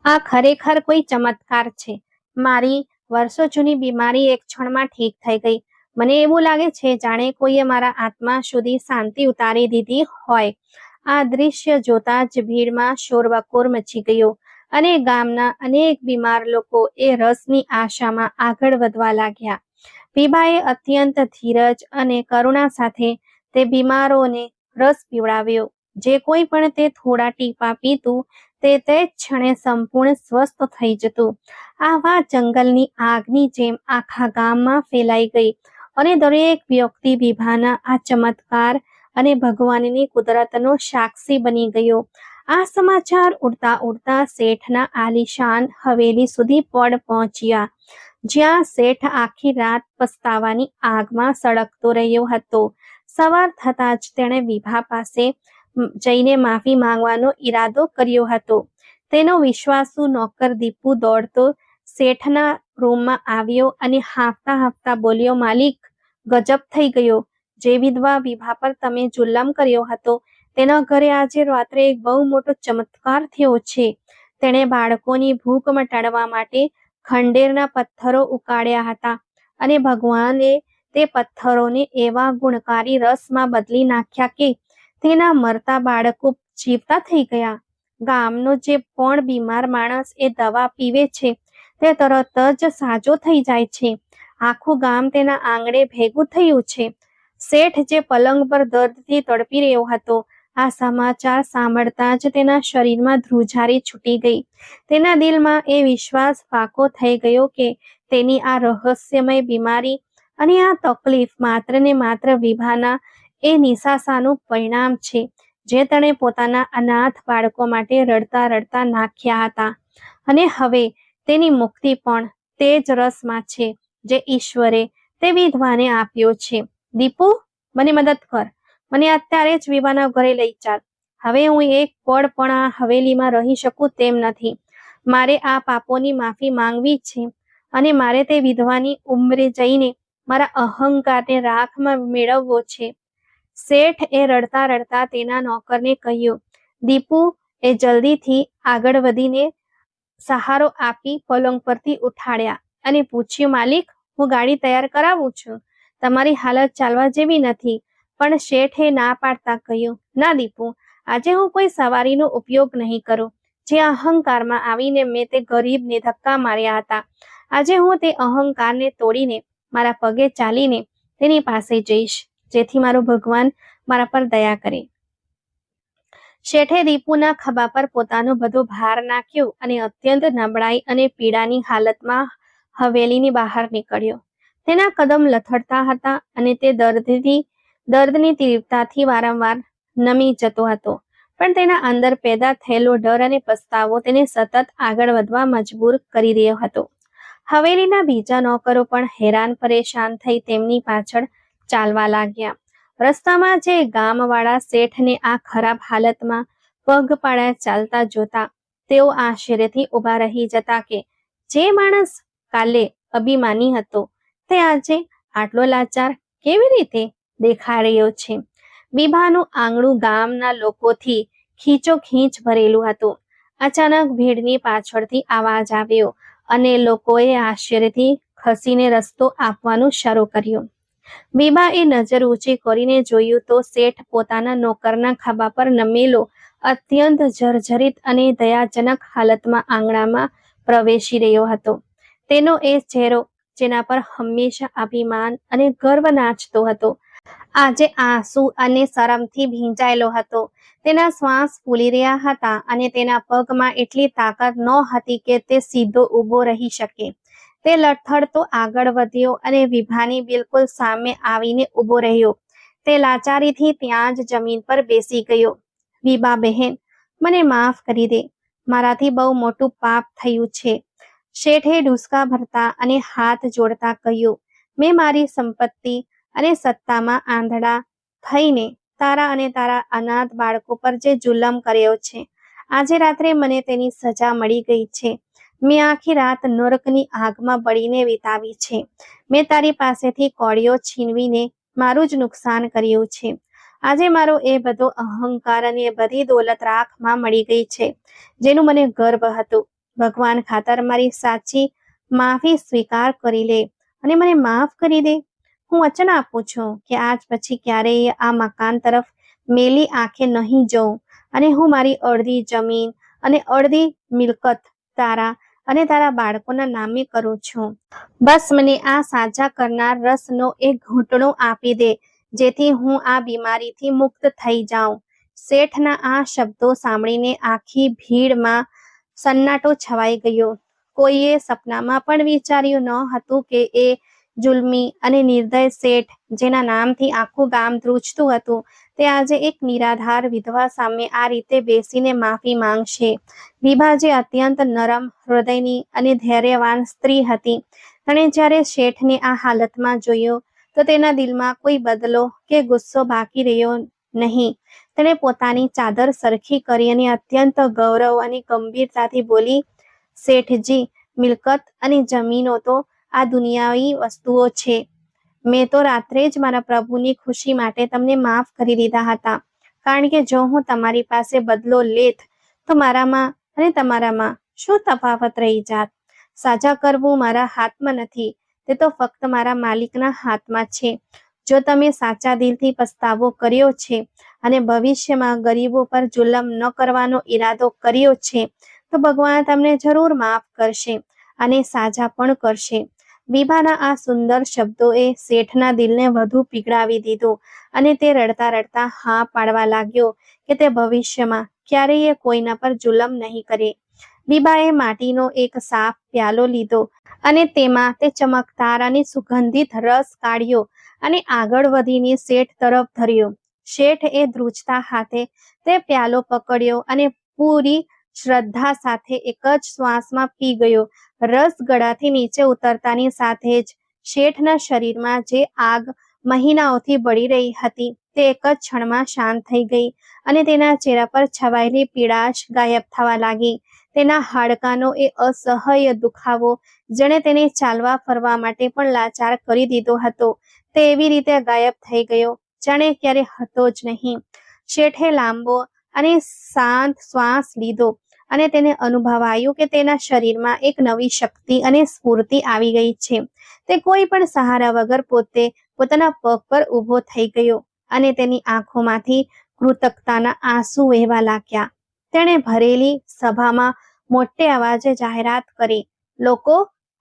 આ ખરેખર કોઈ ચમત્કાર છે. મારી વર્ષો જૂની બીમારી એક ક્ષણમાં ઠીક થઈ ગઈ. મને એવું લાગે છે જાણે કોઈએ મારા આત્મા સુધી શાંતિ ઉતારી દીધી હોય. આ દૃશ્ય જોતા જ ભીડમાં શોરબકોર મચી ગયો અને ગામના અનેક બીમાર લોકો એ રસની આશામાં આગળ વધવા લાગ્યા. વિભાએ અત્યંત ધીરજ અને કરુણા સાથે તે બીમારોને રસ પીવડાવ્યો. જે કોઈ પણ તે થોડા ટીપા પીતું તે જ ક્ષણે સંપૂર્ણ સ્વસ્થ થઈ જતું. આવા જંગલની આગની જેમ આખા ગામમાં ફેલાઈ ગઈ અને દરેક વ્યક્તિ વિભાના આ ચમત્કાર અને ભગવાનની કુદરતનો સાક્ષી બની ગયો. આ સમાચાર ઉડતા ઉડતા શેઠના આલીશાન હવેલી સુધી પહોંચ્યા, જ્યાં શેઠ આખી રાત પસ્તાવાની આગમાં સળગતો રહ્યો હતો. સવાર થતાં જ તેણે વિભા પાસે જઈને માફી માંગવાનો ઈરાદો કર્યો હતો. તેનો વિશ્વાસુ નોકર દીપુ દોડતો શેઠના રૂમમાં આવ્યો અને હાંફતા હાંફતા બોલ્યો, માલિક, ગજબ થઈ ગયો. જે વિધવા વિભા પર તમે જુલ્લમ કર્યો હતો, તેના ઘરે આજે રાત્રે એક બહુ મોટો ચમત્કાર થયો છે. તેણે બાળકોની ભૂખ મટાડવા માટે ખંડેરના પથ્થરો ઉકાળ્યા હતા અને ભગવાને તે પથ્થરોને એવા ગુણકારી રસમાં બદલી નાખ્યા કે તેના મરતા બાળકો જીવતા થઈ ગયા. ગામનો જે પણ બીમાર માણસ એ દવા પીવે છે તે તરત જ સાજો થઈ જાય છે. આખું ગામ તેના આંગણે ભેગું થયું છે. શેઠ જે પલંગ પર દર્દથી તડપી રહ્યો હતો, આ સમાચાર સાંભળતા જ તેના શરીરમાં ધ્રુજારી છૂટી ગઈ. તેના દિલમાં એ વિશ્વાસ પાકો થઈ ગયો કે તેની આ રહસ્યમય બીમારી અને આ તકલીફ માત્ર ને માત્ર વિભાના એ નિશાસાનું પરિણામ છે જે તેણે પોતાના અનાથ બાળકો માટે રડતા રડતા નાખ્યા હતા. અને હવે તેની મુક્તિ પણ તે જ રસમાં છે જે ઈશ્વરે તે વિધવાને આપ્યો છે. દીપુ, મને મદદ કર. મને અત્યારે જ વિવાના ઘરે લઈ ચાલ. હવે હું એક પળ પણ આ હવેલીમાં રહી શકું તેમ નથી. મારે આ પાપોની માફી માંગવી છે અને મારે તે વિધવાની ઉંમરે જઈને મારા અહંકારને રાખમાં મેળવવો છે. શેઠ એ રડતા રડતા તેના નોકરને કહ્યું. દીપુ એ જલ્દીથી આગળ વધીને સહારો આપી પલંગ પરથી ઉઠાડ્યા અને પૂછ્યું, માલિક, હું ગાડી તૈયાર કરાવું છું. તમારી હાલત ચાલવા જેવી નથી. પણ શેઠે ના પાડતા કહ્યું, ના દીપુ, આજે હું કોઈ સવારીનો ઉપયોગ નહીં કરું. જે અહંકારમાં આવીને મેં તે ગરીબને ધક્કા માર્યા હતા, આજે હું તે અહંકારને તોડીને મારા પગે ચાલીને તેની પાસે જઈશ, જેથી મારો ભગવાન મારા પર દયા કરે. શેઠે દીપુના ખભા પર પોતાનો બધો ભાર નાખ્યો અને અત્યંત નબળાઈ અને પીડાની હાલતમાં હવેલીની બહાર નીકળ્યો. તેના કદમ લથડતા હતા અને તે દર્દની તીવ્રતાથી વારંવાર નમી જતો હતો. પણ તેના અંદર પેદા થયેલો ડર અને પસ્તાવો તેને સતત આગળ વધવા મજબૂર કરી રહ્યો હતો. હવેલીના બીજા નોકરો પણ હેરાન પરેશાન થઈ તેમની પાછળ ચાલવા લાગ્યા. રસ્તામાં જે ગામવાળા શેઠને આ ખરાબ હાલતમાં પગપાળા ચાલતા જોતા તેઓ આશ્ચર્યથી ઊભા રહી જતા કે જે માણસ કાલે અભિમાની હતો તે આજે આટલો લાચાર કેવી રીતે દેખાઈ રહ્યો છે. વિભાનું આંગણું ગામના લોકોથી ખીચોખીચ ભરેલું હતું. અચાનક ભીડની પાછળથી અવાજ આવ્યો અને લોકોએ આશ્ચર્યથી ખસીને રસ્તો આપવાનું શરૂ કર્યું. વિભાએ નજર ઊંચી કરીને જોયું તો શેઠ પોતાના નોકરના ખભા પર નમેલો અત્યંત જર્જરિત અને દયાજનક હાલતમાં આંગણામાં પ્રવેશી રહ્યો હતો. તેનો એ ચહેરો જેના પર હંમેશા અભિમાન અને ગર્વ નાચતો હતો, આજે આંસુ અને શરમથી ભીંજાયેલો હતો. તેના શ્વાસ ફૂલી રહ્યા હતા અને તેના પગમાં એટલી તાકાત નહોતી કે તે સીધો ઊભો રહી શકે. તે લથડતો આગળ વધ્યો અને વિભાની બિલકુલ સામે આવીને ઊભો રહ્યો. તે લાચારીથી ત્યાં જ જમીન પર બેસી ગયો. વિભા બહેન, મને માફ કરી દે. મારાથી બહુ મોટું પાપ થયું છે. શેઠે ડૂસકા ભરતા અને હાથ જોડતા કહ્યું, મેં મારી સંપત્તિ અને સત્તામાં આંધળા થઈને તારા અને તારા અનાથ બાળકો પર જે જુલમ કર્યો છે, આજે રાત્રે મને તેની સજા મળી ગઈ છે. મેં આખી રાત નરકની આગમાં બળીને વિતાવી છે. મેં તારી પાસેથી કોળીઓ છીનવીને મારું જ નુકસાન કર્યું છે. આજે મારો એ બધો અહંકાર અને એ બધી દોલત રાખમાં મળી ગઈ છે જેનું મને ગર્વ હતું. ભગવાન ખાતર મારી સાચી માફી સ્વીકાર કરી લે અને મને માફ કરી દે. હું વચન આપું છું કે આજ પછી ક્યારેય આ મકાન તરફ મેલી આંખે નહીં જઉં અને હું મારી અડધી જમીન અને અડધી મિલકત તારા અને તારા બાળકોના નામે કરું છું. બસ મને આ સાજા કરનાર રસનો એક ઘૂંટણો આપી દે, જેથી હું આ બીમારીથી મુક્ત થઈ જાઉં. શેઠના આ શબ્દો સાંભળીને આખી ભીડમાં સન્નાટો છવાઈ ગયો. કોઈએ સપનામાં પણ વિચાર્યું ન હતું કે એ જુલ્મી અને નિર્દય શેઠ, જેના નામથી આખું ગામ ધ્રુજતું હતું, તે આજે એક નિરાધાર વિધવા સામે આ રીતે બેસીને માફી માંગશે. વિભા જે અત્યંત નરમ હૃદયની અને ધૈર્યવાન સ્ત્રી હતી, તેણે જ્યારે શેઠને આ હાલતમાં જોયો તો તેના દિલમાં કોઈ બદલો કે ગુસ્સો બાકી રહ્યો નહીં. તેણે પોતાની ચાદર સરખી કરી અને અત્યંત ગૌરવ અને ગંભીરતાથી બોલી, શેઠજી, મિલકત અને જમીનો તો આ દુનિયાવી વસ્તુઓ છે. મેં તો રાત્રે જ મારા પ્રભુની ખુશી માટે તમને માફ કરી દીધા હતા, કારણ કે જો હું તમારી પાસે બદલો લેત તો મારામાં અને તમારામાં શું તફાવત રહી જાત. સાજા કરવું મારા હાથમાં નથી, તે તો ફક્ત મારા માલિકના હાથમાં છે. જો તમે સાચા દિલથી પસ્તાવો કર્યો છે અને ભવિષ્યમાં ગરીબો પર જુલમ ન કરવાનો ઈરાદો કર્યો છે, તો ભગવાન તમને જરૂર માફ કરશે અને સાજા પણ કરશે. વિભાના આ સુંદર શબ્દોએ શેઠના દિલને વધુ પીગળાવી દીધું અને તે રડતા રડતા હા પાડવા લાગ્યો કે તે ભવિષ્યમાં ક્યારેય કોઈના પર જુલમ નહીં કરે. વિભાએ માટીનો એક સાફ પ્યાલો લીધો અને તેમાં તે ચમકદાર અને સુગંધિત રસ કાઢ્યો અને આગળ વધીને શેઠ તરફ ધર્યો. શેઠ એ ધ્રુજતા હાથે તે પ્યાલો પકડ્યો અને પૂરી શ્રદ્ધા સાથે એક જ શ્વાસમાં પી ગયો. રસ ગળાથી નીચે ઉતરતાની સાથે જ શેઠના શરીરમાં જે આગ મહિનાઓથી બળી રહી હતી તે એક જ ક્ષણમાં શાંત થઈ ગઈ અને તેના ચહેરા પર છવાયેલી પીડાશ ગાયબ થવા લાગી. તેના હાડકાનો એ અસહ્ય દુખાવો જેણે તેને ચાલવા ફરવા માટે પણ લાચાર કરી દીધો હતો, તે એવી રીતે ગાયબ થઈ ગયો જાણે ક્યારે હતો જ નહીં. શેઠે લાંબો અને શાંત શ્વાસ લીધો અને તેને અનુભવાયું કે તેના શરીરમાં એક નવી શક્તિ અને સ્ફૂર્તિ આવી ગઈ છે. તે કોઈ પણ સહારા વગર પોતાના પગ પર ઊભો થઈ ગયો અને તેની આંખોમાંથી કૃતજ્ઞતાના આંસુ વહેવા લાગ્યા. તેણે ભરેલી સભામાં મોટે અવાજે જાહેરાત કરી, લોકો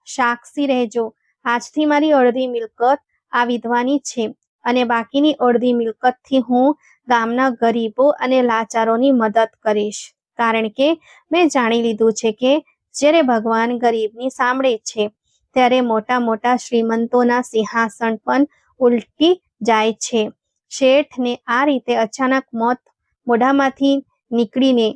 સાક્ષી રહેજો, આજથી મારી અડધી મિલકત આ વિધવાની છે અને બાકીની અડધી મિલકતથી હું ગામના ગરીબો અને લાચારોની મદદ કરીશ, કારણ કે મેં જાણી લીધું છે કે જ્યારે ભગવાન ગરીબની સાંભળે છે ત્યારે મોટા મોટા શ્રીમંતોના સિંહાસન પણ ઉલટી જાય છે. શેઠને આ રીતે અચાનક મોત મોઢામાંથી નીકળીને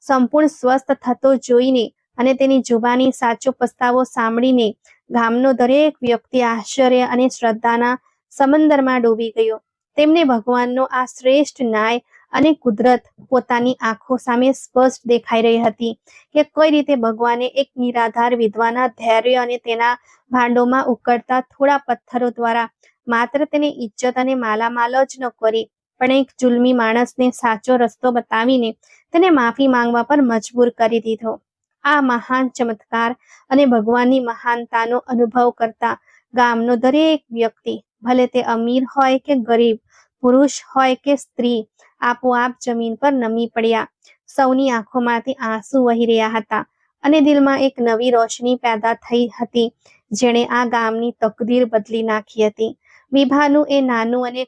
સંપૂર્ણ સ્વસ્થ થતો જોઈને અને તેની જુબાની સાચો પસ્તાવો સાંભળીને ગામનો દરેક વ્યક્તિ આશ્ચર્ય અને શ્રદ્ધાના સમંદરમાં ડૂબી ગયો. તેમને ભગવાનનો આ શ્રેષ્ઠ ન્યાય અને કુદરત પોતાની આંખો સામે સ્પષ્ટ દેખાઈ રહી હતી કે કઈ રીતે ભગવાને એક નિરાધાર વિધવાના ધૈર્ય અને તેના ભાંડોમાં ઉકળતા થોડા પથ્થરો દ્વારા માત્ર તેને ઇજ્જત અને માલામાલ જ ન કરી, પણ એક જુલ્મી માણસને સાચો રસ્તો બતાવીને તેને માફી માંગવા પર મજબૂર કરી દીધો. આ મહાન ચમત્કાર અને ભગવાનની મહાનતાનો અનુભવ કરતા ગામનો દરેક વ્યક્તિ, ભલે તે અમીર હોય કે ગરીબ, પુરુષ હોય કે સ્ત્રી, આપોઆપ જમીન પર નમી પડ્યા. સૌની આંખોમાંથી આંસુ વહી રહ્યા હતા અને દિલમાં એક નવી રોશની પેદા થઈ હતી જેણે આ ગામની તકદીર બદલી નાખી હતી. વિભાનું એ નાનું અને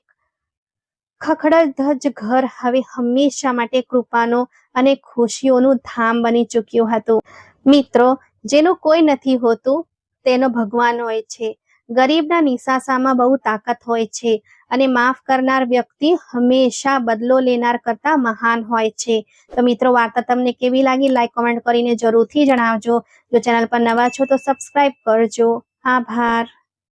ખખડધજ ઘર હવે હંમેશા માટે કૃપાનો અને ખુશીઓનું ધામ બની ચૂક્યું હતું. મિત્રો, જેનું કોઈ નથી હોતું તેનો ભગવાન હોય છે. ગરીબના નિસાસામાં બહુ તાકાત હોય છે અને માફ કરનાર વ્યક્તિ હંમેશા બદલો લેનાર કરતા મહાન હોય છે. તો મિત્રો, વાર્તા તમને કેવી લાગી? લાઈક કોમેન્ટ કરીને જરૂરથી જણાવજો. જો ચેનલ પર નવા છો તો સબસ્ક્રાઇબ કરજો. આભાર.